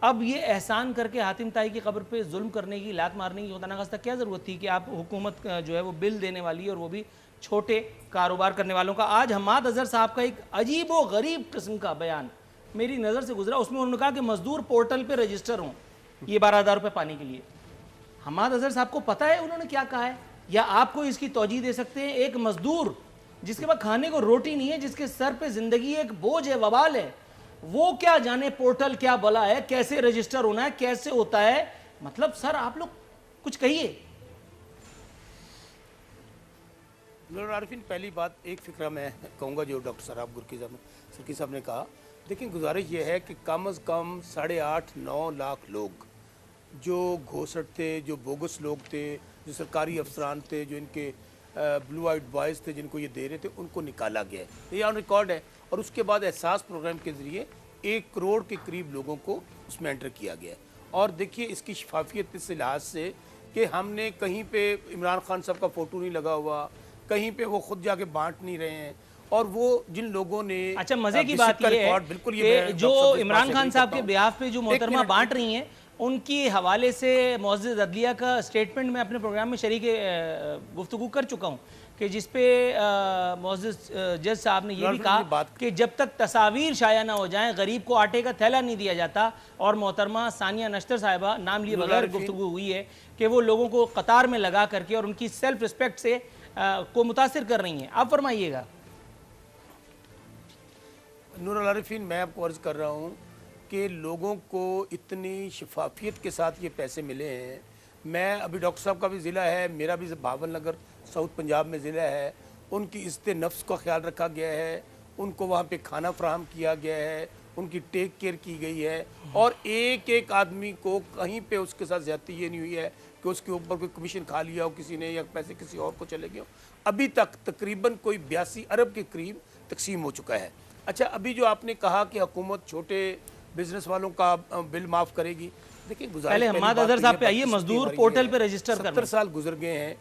अब ये एहसान करके हातिम ताई की कब्र पे जुल्म करने की, लात मारने की खुदा न खास्ता क्या ज़रूरत थी कि आप हुकूमत जो है वो बिल देने वाली है, और वो भी छोटे कारोबार करने वालों का। आज हमाद अजहर साहब का एक अजीब व गरीब किस्म का बयान मेरी नज़र से गुजरा। उसमें उन्होंने कहा कि मजदूर पोर्टल पर रजिस्टर हों ये 12,000 रुपये पाने के लिए। हमाद अजहर साहब को पता है उन्होंने क्या कहा है, या आपको इसकी तौजीह दे सकते हैं? एक मजदूर जिसके पास खाने को रोटी नहीं है, जिसके सर पे जिंदगी एक बोझ है, वबाल है, वो क्या जाने पोर्टल क्या भला है, कैसे रजिस्टर होना है, कैसे होता है? मतलब सर आप लोग कुछ कहिए। नूर आरिफीन, पहली बात एक फिक्रा मैं कहूँगा जो डॉक्टर सराब गुरकी साहब ने कहा। देखिए, गुजारिश ये है कि कम अज़ कम 8.5-9 लाख लोग जो घोसट थे, जो बोगस लोग थे, जो सरकारी अफसरान थे, जो इनके ब्लू आइड बॉयज़ थे जिनको ये दे रहे थे, उनको निकाला गया है, ये ऑन रिकॉर्ड है। और उसके बाद एहसास प्रोग्राम के ज़रिए 1 करोड़ के करीब लोगों को उसमें एंटर किया गया है। और देखिए इसकी शफाफियत इस लिहाज से कि हमने कहीं पे इमरान खान साहब का फ़ोटो नहीं लगा हुआ, कहीं पे वो खुद जाके बांट नहीं रहे हैं, और वो जिन लोगों ने अच्छा मजे की बात ये है बिल्कुल ये जो इमरान खान साहब के बिहाफ पे जो मोहतरमा बांट रही हैं, उनकी हवाले से मुअज़्ज़िज़ अदलिया का स्टेटमेंट मैं अपने प्रोग्राम में शरीक गुफ्तगू कर चुका हूँ कि जिसपे मुअज़्ज़िज़ जज साहब ने ये भी कहा कि जब तक तस्वीर शाया ना हो जाएं गरीब को आटे का थैला नहीं दिया जाता। और मोहतरमा सानिया नश्तर साहिबा नाम लिए बगैर गुफ्तगू हुई है कि वो लोगों को कतार में लगा करके और उनकी सेल्फ रिस्पेक्ट से को मुतासिर कर रही हैं। आप फरमाइएगा। नूर आरिफीन, मैं आपको अर्ज़ कर रहा हूँ कि लोगों को इतनी शफाफियत के साथ ये पैसे मिले हैं। मैं अभी डॉक्टर साहब का भी ज़िला है, मेरा भी भावल नगर साउथ पंजाब में ज़िला है, उनकी इज्जत नफ्स का ख्याल रखा गया है, उनको वहाँ पे खाना फराहम किया गया है, उनकी टेक केयर की गई है, और एक एक आदमी को कहीं पे उसके साथ ज्यादती ये नहीं हुई है कि उसके ऊपर कोई कमीशन खा लिया हो किसी ने या पैसे किसी और को चले गए हो। अभी तक तकरीबन कोई 82 अरब के करीब तकसीम हो चुका है। अच्छा, अभी जो आपने कहा कि हुकूमत छोटे बिजनेस वालों का बिल माफ़ करेगी, देखिए पहले हम्माद अजहर साहब पे आइए, मजदूर पोर्टल पे रजिस्टर करना। 70 साल गुजर गए हैं,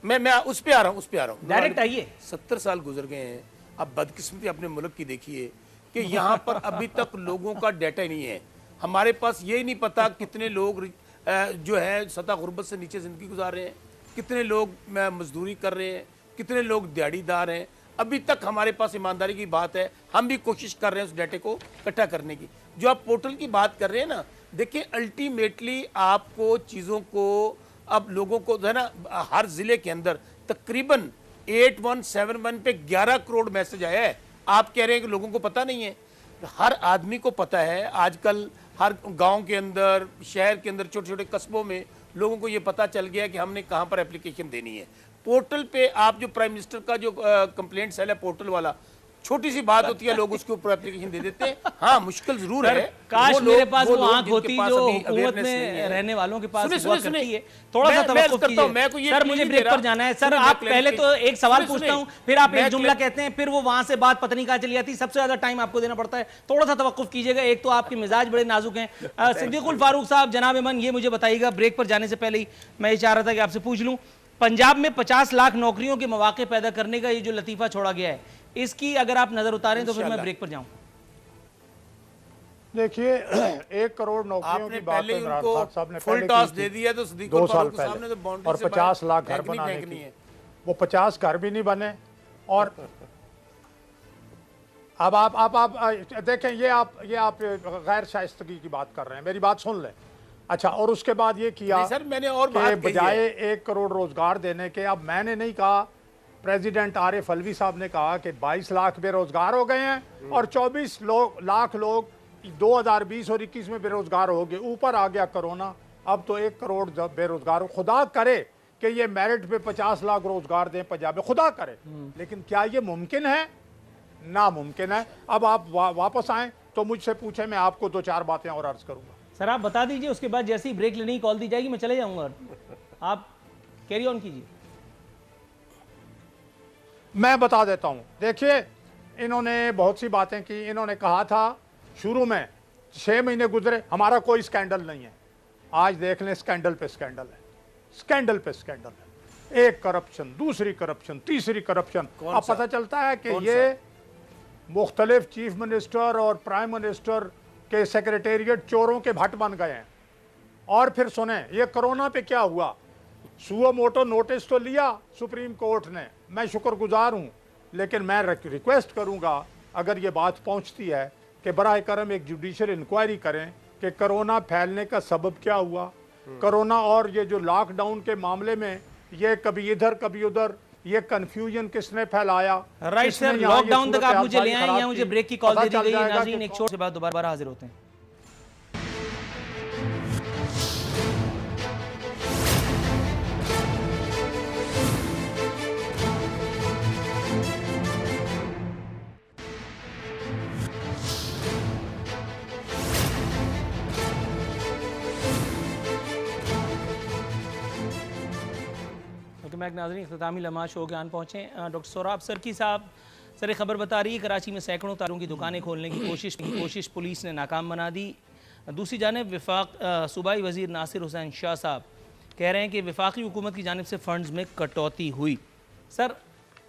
मैं उस पे आ रहा हूँ डायरेक्ट आइए। 70 साल गुजर गए हैं। अब बदकिस्मती अपने मुल्क की देखिए कि यहाँ पर अभी तक लोगों का डाटा ही नहीं है। हमारे पास ये नहीं पता कितने लोग जो है सतह गुर्बत से नीचे ज़िंदगी गुजार रहे हैं, कितने लोग मजदूरी कर रहे हैं, कितने लोग दिहाड़ीदार हैं। अभी तक हमारे पास ईमानदारी की बात है, हम भी कोशिश कर रहे हैं उस डाटे को इकट्ठा करने की। जो आप पोर्टल की बात कर रहे हैं ना, देखिए अल्टीमेटली आपको चीज़ों को, अब लोगों को जो है ना, हर ज़िले के अंदर तकरीबन 8171 पे 11 करोड़ मैसेज आया है। आप कह रहे हैं कि लोगों को पता नहीं है। हर आदमी को पता है। आजकल हर गांव के अंदर, शहर के अंदर, छोटे छोटे कस्बों में लोगों को ये पता चल गया कि हमने कहाँ पर एप्लीकेशन देनी है। पोर्टल पे आप जो प्राइम मिनिस्टर का जो कंप्लेंट सेल है पोर्टल वाला, छोटी सी बात होती है, लोग उसके ऊपर एप्लीकेशन दे देते हैं। हाँ, मुश्किल जरूर है। काश मेरे पास वो आंख होती जो हुकूमत में रहने वालों के पास हुआ करती है। थोड़ा सा तवक्कुफ कीजिए। सर मुझे ब्रेक पर जाना है। सर आप पहले तो एक सवाल पूछता हूं, फिर आप एक जुमला कहते हैं, फिर वो वहां से बात पता नहीं कहां चली जाती। सबसे ज्यादा टाइम आपको देना पड़ता है। थोड़ा सा तवक्कुफ कीजिएगा। एक तो आपके मिजाज बड़े नाजुक हैं। सिद्दीकुल फारूक साहब, जनाब मन, ये मुझे बताइएगा, ब्रेक पर जाने से पहले ही मैं ये चाह रहा था कि आपसे पूछ लूं, पंजाब में 50 लाख नौकरियों के मौके पैदा करने का ये जो लतीफा छोड़ा गया है, इसकी अगर आप नजर उतारें तो फिर मैं ब्रेक पर जाऊं। देखिए, 1 करोड़ नौकरियों की बात पहले उनको फुल टॉस दे दिया तो सिद्दीकुल फारूक साहब ने तो बाउंड्री और 50 लाख घर बनाने की, वो 50 घर भी नहीं बने। और अब आप देखें, ये आप गैर शाइस्तगी की बात कर रहे हैं। मेरी बात सुन लें। अच्छा, और उसके बाद ये किया सर, मैंने और बात कि बजाय 1 करोड़ रोजगार देने के, अब मैंने नहीं कहा, प्रेसिडेंट आरिफ अलवी साहब ने कहा कि 22 लाख बेरोजगार हो गए हैं और 24 लाख लोग 2020 और 21 में बेरोजगार हो गए। ऊपर आ गया कोरोना, अब तो 1 करोड़ बेरोजगार। खुदा करे कि ये मेरिट पे 50 लाख रोजगार दें पंजाब में, खुदा करे, लेकिन क्या ये मुमकिन है? नामुमकिन है। अब आप वापस आए तो मुझसे पूछे, मैं आपको 2-4 बातें और अर्ज करूंगा। सर आप बता दीजिए, उसके बाद जैसे ही ब्रेक लेने की कॉल दी जाएगी मैं चले जाऊंगा। आप कैरी ऑन कीजिए। मैं बता देता हूं। देखिए, इन्होंने बहुत सी बातें की। इन्होंने कहा था शुरू में, 6 महीने गुजरे, हमारा कोई स्कैंडल नहीं है। आज देख लें, स्कैंडल पे स्कैंडल है, स्कैंडल पे स्कैंडल है। एक करप्शन, दूसरी करप्शन, तीसरी करप्शन। अब पता चलता है कि ये मुख्तलिफ चीफ मिनिस्टर और प्राइम मिनिस्टर के सेक्रेटेरिएट चोरों के भट्ट बन गए हैं। और फिर सुने, ये कोरोना पे क्या हुआ, सुओ मोटो नोटिस तो लिया सुप्रीम कोर्ट ने, मैं शुक्रगुजार हूँ, लेकिन मैं रिक्वेस्ट करूँगा, अगर ये बात पहुँचती है, कि बराए करम एक जुडिशियल इंक्वायरी करें कि कोरोना फैलने का सबब क्या हुआ। कोरोना और ये जो लॉकडाउन के मामले में ये कभी इधर कभी उधर, ये कंफ्यूजन किसने फैलाया। राइट सर, लॉकडाउन तक आप मुझे ले आए, यहाँ मुझे ब्रेक की कॉल दे दी गई है। नाज़रीन, एक छोटे से बाद दोबारा हाजिर होते हैं। नाज़रीन, इख्तितामी लम्हा शो के आन पहुँचे। डॉक्टर सोराब सरकी साहब, सर खबर बता रही है कराची में सैकड़ों तारों की दुकानें खोलने की कोशिश पुलिस ने नाकाम बना दी। दूसरी जानिब सूबाई वज़ीर नासिर हुसैन शाह साहब कह रहे हैं कि वफाकी हुकूमत की जानिब से फ़ंड्स में कटौती हुई। सर,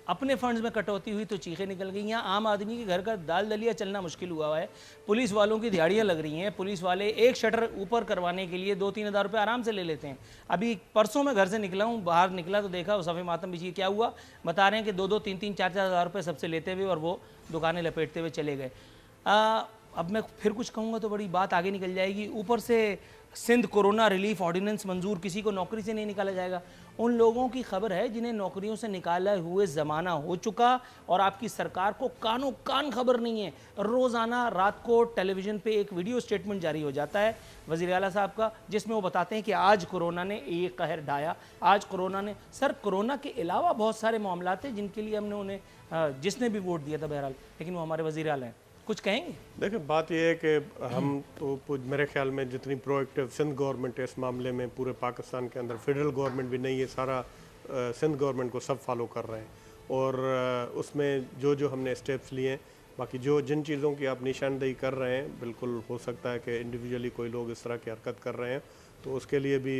अपने फंड्स में कटौती हुई तो चीखें निकल गई। यहाँ आम आदमी के घर का दाल दलिया चलना मुश्किल हुआ है। पुलिस वालों की दिहाड़ियाँ लग रही हैं। पुलिस वाले एक शटर ऊपर करवाने के लिए 2-3 हज़ार रुपये आराम से ले लेते हैं। अभी परसों मैं घर से निकला हूँ, बाहर निकला तो देखा उस सफ़े मातम बिछी। क्या हुआ बता रहे हैं कि 2-2, 3-3, 4-4 हज़ार रुपये सबसे लेते हुए और वो दुकानें लपेटते हुए चले गए। अब मैं फिर कुछ कहूँगा तो बड़ी बात आगे निकल जाएगी। ऊपर से सिंध कोरोना रिलीफ ऑर्डिनेंस मंजूर, किसी को नौकरी से नहीं निकाला जाएगा। उन लोगों की खबर है जिन्हें नौकरियों से निकाला हुए ज़माना हो चुका और आपकी सरकार को कानों कान खबर नहीं है। रोज़ाना रात को टेलीविज़न पे एक वीडियो स्टेटमेंट जारी हो जाता है वज़ीर आला साहब का, जिसमें वो बताते हैं कि आज कोरोना ने ये कहर ढाया, आज कोरोना ने। सर, कोरोना के अलावा बहुत सारे मामला थे जिनके लिए हमने उन्हें, जिसने भी वोट दिया था बहरहाल, लेकिन वो हमारे वज़ीर आला हैं। कुछ कहेंगे? देखिए, बात यह है कि हम तो मेरे ख्याल में जितनी प्रोएक्टिव सिंध गवर्नमेंट है इस मामले में, पूरे पाकिस्तान के अंदर फेडरल गवर्नमेंट भी नहीं है, सारा सिंध गवर्नमेंट को सब फॉलो कर रहे हैं। और उसमें जो जो हमने स्टेप्स लिए हैं, बाकी जिन चीज़ों की आप निशानदेही कर रहे हैं, बिल्कुल हो सकता है कि इंडिविजुअली कोई लोग इस तरह की हरकत कर रहे हैं, तो उसके लिए भी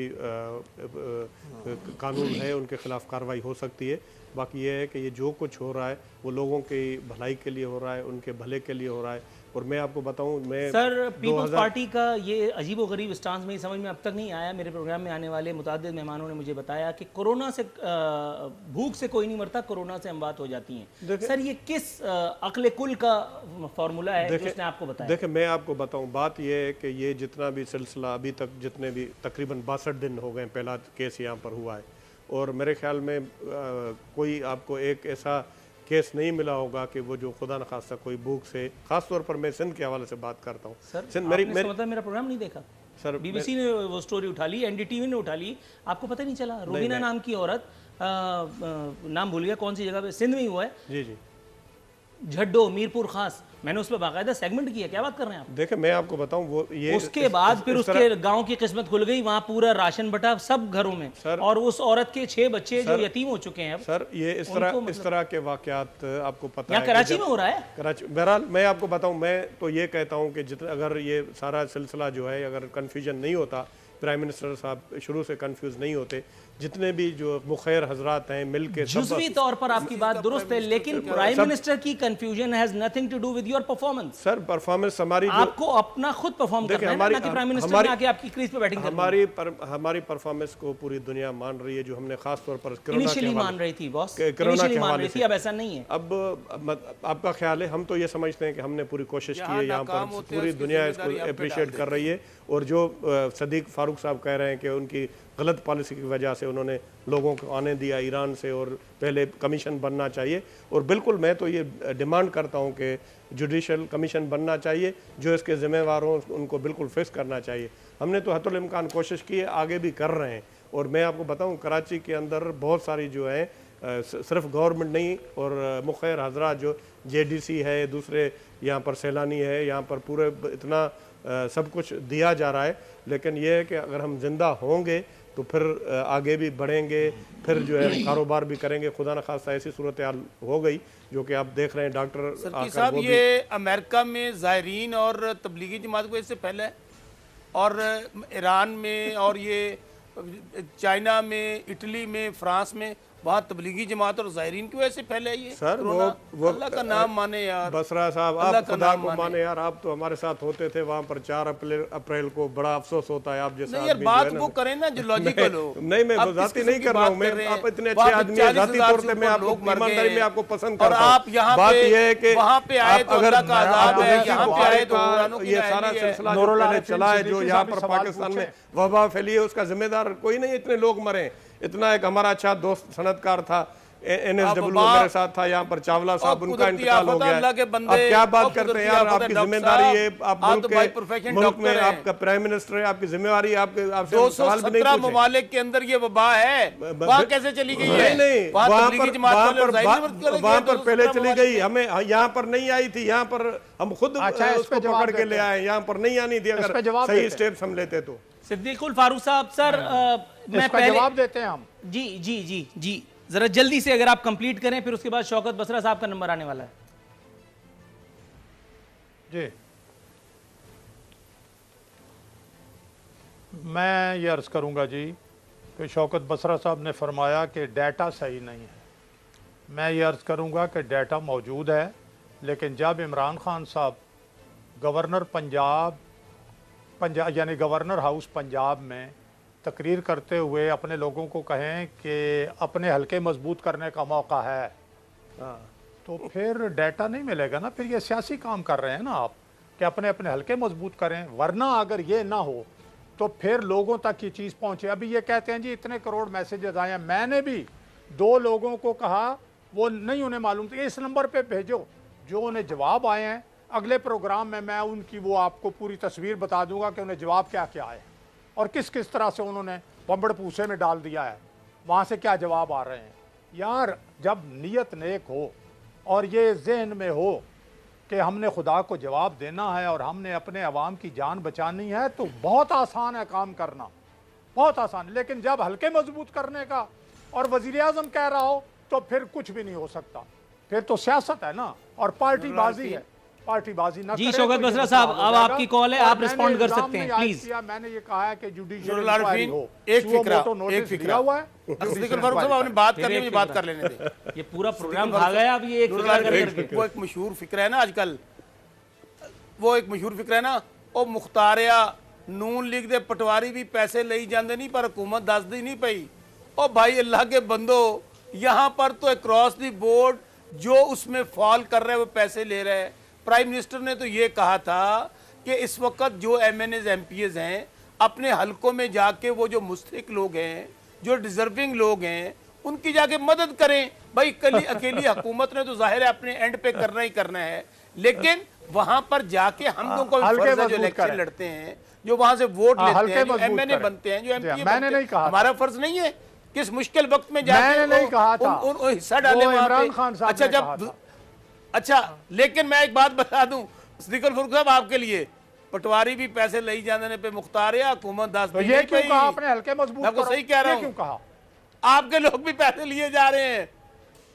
कानून है, उनके खिलाफ कार्रवाई हो सकती है। बाकी ये है कि ये जो कुछ हो रहा है वो लोगों की भलाई के लिए हो रहा है, उनके भले के लिए हो रहा है। और मैं आपको बताऊं, मैं सर, पीपल्स पार्टी का ये अजीबोगरीब स्टांस में समझ में अब तक नहीं आया। मेरे प्रोग्राम में आने वाले मुताद्दिद मेहमानों ने मुझे बताया कि कोरोना से, भूख से कोई नहीं मरता, कोरोना से अमवात हो जाती हैं। सर, ये किस अक्ल कुल का फॉर्मूला है जिसने आपको बताया? देखिए, मैं आपको बताऊं, बात ये है कि ये जितना भी सिलसिला अभी तक, जितने भी तकरीबन 62 दिन हो गए पहला केस यहाँ पर हुआ है, और मेरे ख्याल में कोई आपको एक ऐसा केस नहीं मिला होगा कि वो जो खुदा न खास्ता कोई भूख से, खास तौर पर मैं सिंध के हवाले से बात करता हूँ। सर, मेरा प्रोग्राम नहीं देखा सर? बीबीसी ने वो स्टोरी उठा ली, एनडीटीवी ने उठा ली, आपको पता नहीं चला? रूबीना नाम की औरत, नाम भूल गया कौन सी जगह पे, सिंध में ही हुआ है जी जी, झड्डो, मीरपुर खास, मैंने उस पर बाकायदा सेगमेंट किया। क्या बात कर रहे हैं आप? देखिए, मैं आपको बताऊं, वो ये उसके बाद फिर उसके गांव की किस्मत खुल गई, वहां पूरा राशन बटा सब घरों में, और उस औरत के 6 बच्चे जो यतीम हो चुके हैं। सर, ये इस तरह के वाकयात आपको पता है कराची में हो रहा है। कराची, बहरहाल मैं आपको बताऊं, मैं तो ये कहता हूं कि जितना अगर ये सारा सिलसिला जो है, अगर कन्फ्यूजन नहीं होता, प्राइम मिनिस्टर साहब शुरू से कंफ्यूज नहीं होते, जितने भी जो मुखैर हजरात हैं मिलके, जुज़वी तौर पर आपकी बात दुरुस्त है, लेकिन प्राइम मिनिस्टर की confusion has nothing to do with your performance. Sir, performance हमारी, आपको अपना खुद परफॉर्म करना है, ना कि प्राइम मिनिस्टर आके आपकी क्रीज पे बैटिंग करनी है। हमारी परफॉर्मेंस को पूरी दुनिया मान रही है, जो हमने खास तौर पर इनिशियली मान रही थी बॉस, इनिशियली मान रही थी, अब ऐसा नहीं है। अब आपका ख्याल है, हम तो ये समझते हैं कि हमने पूरी कोशिश की है, यहाँ पर पूरी दुनिया इसको अप्रिशिएट कर रही है। और जो सदीक फारूक साहब कह रहे हैं कि उनकी गलत पॉलिसी की वजह से उन्होंने लोगों को आने दिया ईरान से, और पहले कमीशन बनना चाहिए, और बिल्कुल मैं तो ये डिमांड करता हूँ कि जुडिशल कमीशन बनना चाहिए, जो इसके ज़िम्मेवार हों उनको बिल्कुल फिक्स करना चाहिए। हमने तो हतुल इम्कान कोशिश की है, आगे भी कर रहे हैं। और मैं आपको बताऊँ, कराची के अंदर बहुत सारी जो है, सिर्फ गवर्नमेंट नहीं, और मुखैर हजरात जो JDC है, दूसरे यहाँ पर सैलानी है, यहाँ पर पूरे इतना सब कुछ दिया जा रहा है। लेकिन यह है कि अगर हम जिंदा होंगे तो फिर आगे भी बढ़ेंगे, फिर जो है कारोबार भी करेंगे। खुदा न खास्ता ऐसी सूरत हाल हो गई जो कि आप देख रहे हैं, डॉक्टर साहब, ये अमेरिका में ज़ायरीन और तबलीगी जमात को इससे पहले है, और ईरान में, और ये चाइना में, इटली में, फ्रांस में, वहाँ तबलीगी जमात और ज़ायरीन की वजह से फैले ये। सर, वो अल्लाह का नाम माने यार, बसरा साहब, आप खुदा को माने यार। आप तो हमारे साथ होते थे वहाँ पर 4 अप्रैल को, बड़ा अफसोस होता है। आप जैसे नहीं यार, बात वो करें ना जो लॉजिकल हो। नहीं, मैं जाती नहीं कर रहा हूँ, मैं आप इतने अच्छे आदमी हैं, जाती तौर पे मैं आपको ईमानदारी में आपको पसंद करता हूँ। आप यहाँ बात ये है कि वहाँ पे आए तो अल्लाह का अज़ाब है, यहाँ पे आए तो ये सारा सिलसिला जो पहले चला है, जो यहाँ पर पाकिस्तान में वबा फैली है, उसका जिम्मेदार कोई नहीं। इतने लोग मरे, इतना एक हमारा अच्छा दोस्त सनतकार था, NSW मेरे साथ था यहाँ पर, चावला साहब, उनका इंतकाल हो गया। अब क्या बात करते हैं यार, आपकी जिम्मेदारी है, आप मुल्क में आपका प्राइम मिनिस्टर है, आपकी जिम्मेवारी, आपसे सवाल भी नहीं पूछे। ममालिक के अंदर ये वबा है, वहाँ कैसे चली गई है? नहीं, वहाँ पर पहले चली गई, हमें यहाँ पर नहीं आई थी, यहाँ पर हम खुद उसको पकड़ के ले आए, यहाँ पर नहीं आनी थी। अगर सही स्टेप्स हम लेते तो। सिद्दीकुल फारूक साहब, सर मैं पहले जवाब देते हैं हम। जी जी जी जी, जरा जल्दी से अगर आप कंप्लीट करें, फिर उसके बाद शौकत बसरा साहब का नंबर आने वाला है। जी, मैं ये अर्ज करूंगा जी कि शौकत बसरा साहब ने फरमाया कि डाटा सही नहीं है। मैं ये अर्ज करूंगा कि डाटा मौजूद है, लेकिन जब इमरान खान साहब गवर्नर पंजाब यानी गवर्नर हाउस पंजाब में तकरीर करते हुए अपने लोगों को कहें कि अपने हल्के मजबूत करने का मौका है, तो फिर डाटा नहीं मिलेगा ना। फिर ये सियासी काम कर रहे हैं ना आप, कि अपने अपने हलके मजबूत करें, वरना अगर ये ना हो तो फिर लोगों तक ये चीज़ पहुंचे। अभी ये कहते हैं जी इतने करोड़ मैसेजेस आए हैं, मैंने भी 2 लोगों को कहा, वो नहीं उन्हें मालूम था, इस नंबर पे भेजो, जो उन्हें जवाब आए हैं। अगले प्रोग्राम में मैं उनकी वो आपको पूरी तस्वीर बता दूंगा कि उन्हें जवाब क्या क्या आए और किस किस तरह से उन्होंने बम्बड़ पूसे में डाल दिया है, वहाँ से क्या जवाब आ रहे हैं। यार जब नीयत नेक हो और ये जहन में हो कि हमने खुदा को जवाब देना है और हमने अपने अवाम की जान बचानी है, तो बहुत आसान है काम करना, बहुत आसान। लेकिन जब हल्के मजबूत करने का और वज़ीर आज़म कह रहा हो तो फिर कुछ भी नहीं हो सकता, फिर तो सियासत है ना और पार्टी बाजी है। पार्टी बाजी ना जी शौकत बसरा साहब, अब आपकी कॉल है, आप रिस्पॉन्ड कर सकते हैं प्लीज। मैंने ये कहा है कि जुडिशियल एक फिक्रा हुआ है। आपने बात कर ली, मुझे बात कर लेने दें। ये पूरा प्रोग्राम खा गया अब ये एक फिक्रा करके। वो एक मशहूर फिक्रा है ना आजकल, वो एक मशहूर फिक्रा है ना, वो मुख्तारिया नून लीग दे पटवारी भी पैसे ले जाते नहीं पर हुकूमत दसदी नहीं पई। ओ भाई अल्लाह के बंदो, यहाँ पर तो अक्रॉस दी बोर्ड जो उसमें फॉल कर रहे हैं वो पैसे ले रहे हैं। प्राइम मिनिस्टर ने तो ये कहा था कि इस वक्त जो MNAs MPs हैं अपने हलकों में जाके वो जो मुस्तहिक लोग हैं, जो डिजर्विंग लोग हैं, उनकी जाके मदद करें। भाई अकेली हुकूमत ने तो जाहिर है अपने एंड पे करना ही करना है, लेकिन वहां पर जाके हम लोगों को फर्ज है जो इलेक्शन लड़ते हैं, जो वहां से वोट लेते हैं, जो MNA बनते हैं, जो MP बनते हैं, हमारा फर्ज नहीं है किस मुश्किल वक्त में जाके हिस्सा डाले वहां पे। अच्छा जब अच्छा, लेकिन मैं एक बात बता दूं सिद्दीक फारूक साहब आपके लिए, पटवारी भी पैसे ले जाने पे मुख्तार है, हुकूमत 10 तो ये क्यों कहा आपने हल्के मजबूत करो? सही कह रहा हूं, क्यों कहा? आपके लोग भी पैसे लिए जा रहे हैं,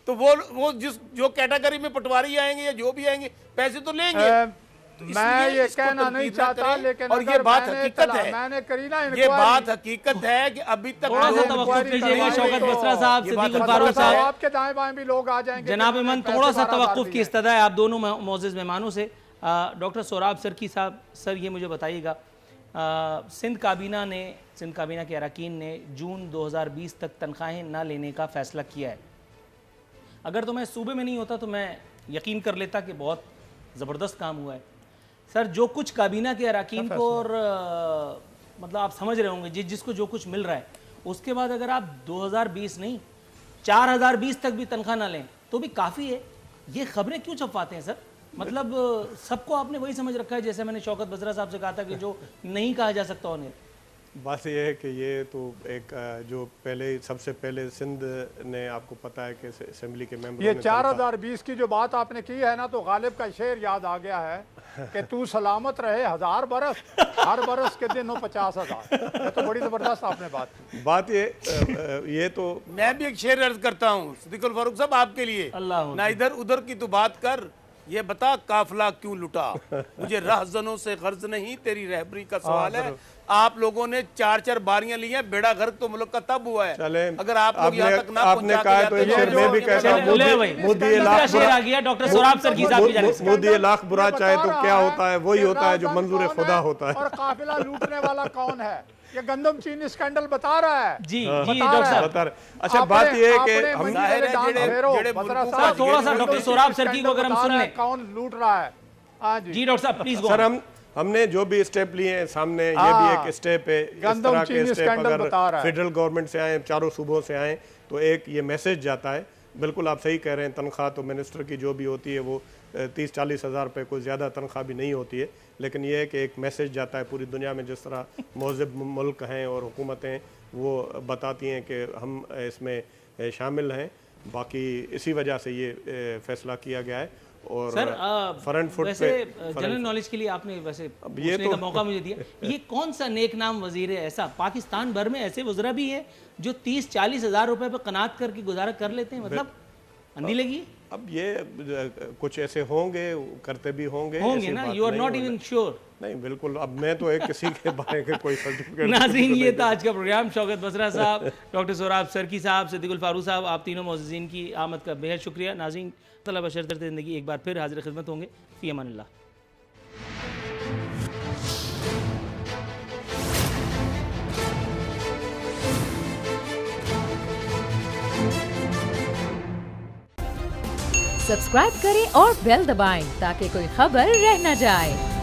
तो वो जो कैटेगरी में पटवारी आएंगे या जो भी आएंगे पैसे तो लेंगे। तो मैं ये कहना नहीं चाहता, लेकिन और ये बात हकीकत है, मैंने करी ना, ये बात हकीकत है कि अभी तक थोड़ा सा तवक्कुफ कीजिएगा शौकत बसरा साहब, सिद्दीक फारूक साहब, आपके दाएं बाएं भी लोग आ जाएंगे। जनाब इमान थोड़ा सा तवक्कुफ की इस्तदा है आप दोनों मोअज़्ज़िज़ मेहमानों से। डॉक्टर सोराब सरकी साहब, सर ये मुझे बताइएगा, सिंध काबीना के अरकान ने जून 2020 तक तनख्वाहें ना लेने का फैसला किया है। अगर तो मैं सूबे में नहीं होता तो मैं यकीन कर लेता कि बहुत ज़बरदस्त काम हुआ है। सर जो कुछ काबीना के अरकान को और मतलब आप समझ रहे होंगे जिसको जो कुछ मिल रहा है, उसके बाद अगर आप 2020 नहीं 4020 तक भी तनख्वाह ना लें तो भी काफ़ी है। ये खबरें क्यों छपवाते हैं सर? मतलब सबको आपने वही समझ रखा है जैसे मैंने शौकत बसरा साहब से कहा था कि जो नहीं कहा जा सकता उन्हें। बस ये है कि ये तो एक जो सबसे पहले सिंध ने आपको पता है कि असेंबली के मेंबर, ये 4020 की जो बात आपने की है ना, तो गालिब का शेर याद आ गया है कि तू सलामत रहे 1000 बरस, हर बरस के दिन हो 50,000। तो बड़ी जबरदस्त आपने बात ये तो मैं भी एक शेर अर्ज करता हूँ सिद्दीक फारूक साहब आपके लिए, ना इधर उधर की तो बात कर, ये बता काफिला क्यों लुटा, मुझे रहजनों से गर्ज नहीं तेरी रहबरी का सवाल है। आप लोगों ने 4-4 बारियां ली हैं, बेड़ा गर्क तो मुल्क का तब हुआ है। अगर आप लोग यहाँ तक ना आपने कहा तो मैं भी कहता हूं, मोदी लाख बुरा चाहे तो क्या होता है, वही होता है जो मंजूर खुदा होता है। और काफिला लूटने वाला कौन है? ये गंदम चीनी स्कैंडल बता रहा है। जी डॉक्टर साहब, अच्छा बात ये है कि हम थोड़ा सा डॉक्टर सोराब सरकी को अगर हम सुन लें, कौन लूट रहा है। जी डॉक्टर साहब प्लीज। सर हमने जो भी स्टेप लिए हैं सामने, ये भी एक स्टेप है। इस तरह के स्टेप अगर फेडरल गवर्नमेंट से आए, चारों सूबों से आए, तो एक ये मैसेज जाता है। बिल्कुल आप सही कह रहे हैं, तनख्वाह तो मिनिस्टर की जो भी होती है वो 30-40 हज़ार रुपये, कोई ज़्यादा तनख्वाह भी नहीं होती है, लेकिन यह है कि एक मैसेज जाता है पूरी दुनिया में। जिस तरह मौजूद मुल्क हैं और हुकूमतें वो बताती हैं कि हम इसमें शामिल हैं, बाकी इसी वजह से ये फैसला किया गया है। और सर फ्रंट फुट वैसे जनरल नॉलेज के लिए आपने वैसे पूछने का मौका मुझे दिया, ये कौन सा नेक नाम वजीर है ऐसा पाकिस्तान भर में ऐसे वज़रा भी है जो 30-40 हज़ार रुपए पे कनात करके गुजारा कर लेते हैं? मतलब अंधी लगी। अब ये कुछ ऐसे होंगे, करते भी होंगे ना, you are not even sure. नहीं बिल्कुल, अब मैं तो एक किसी के बारे में कोई सर्टिफिकेट। नाज़रीन ये था आज का प्रोग्राम। शौकत बसरा साहब, डॉक्टर सोराब सरकी साहब, सिद्दीक फारूक साहब, आप तीनों मोअज़्ज़िज़ीन की आमद का बेहद शुक्रिया। नाज़रीन तलब बशरत ज़िंदगी एक बार फिर हाज़िर खिदमत होंगे। फ़ी अमानिल्लाह। सब्सक्राइब करें और बेल दबाएं ताकि कोई खबर रह न जाए।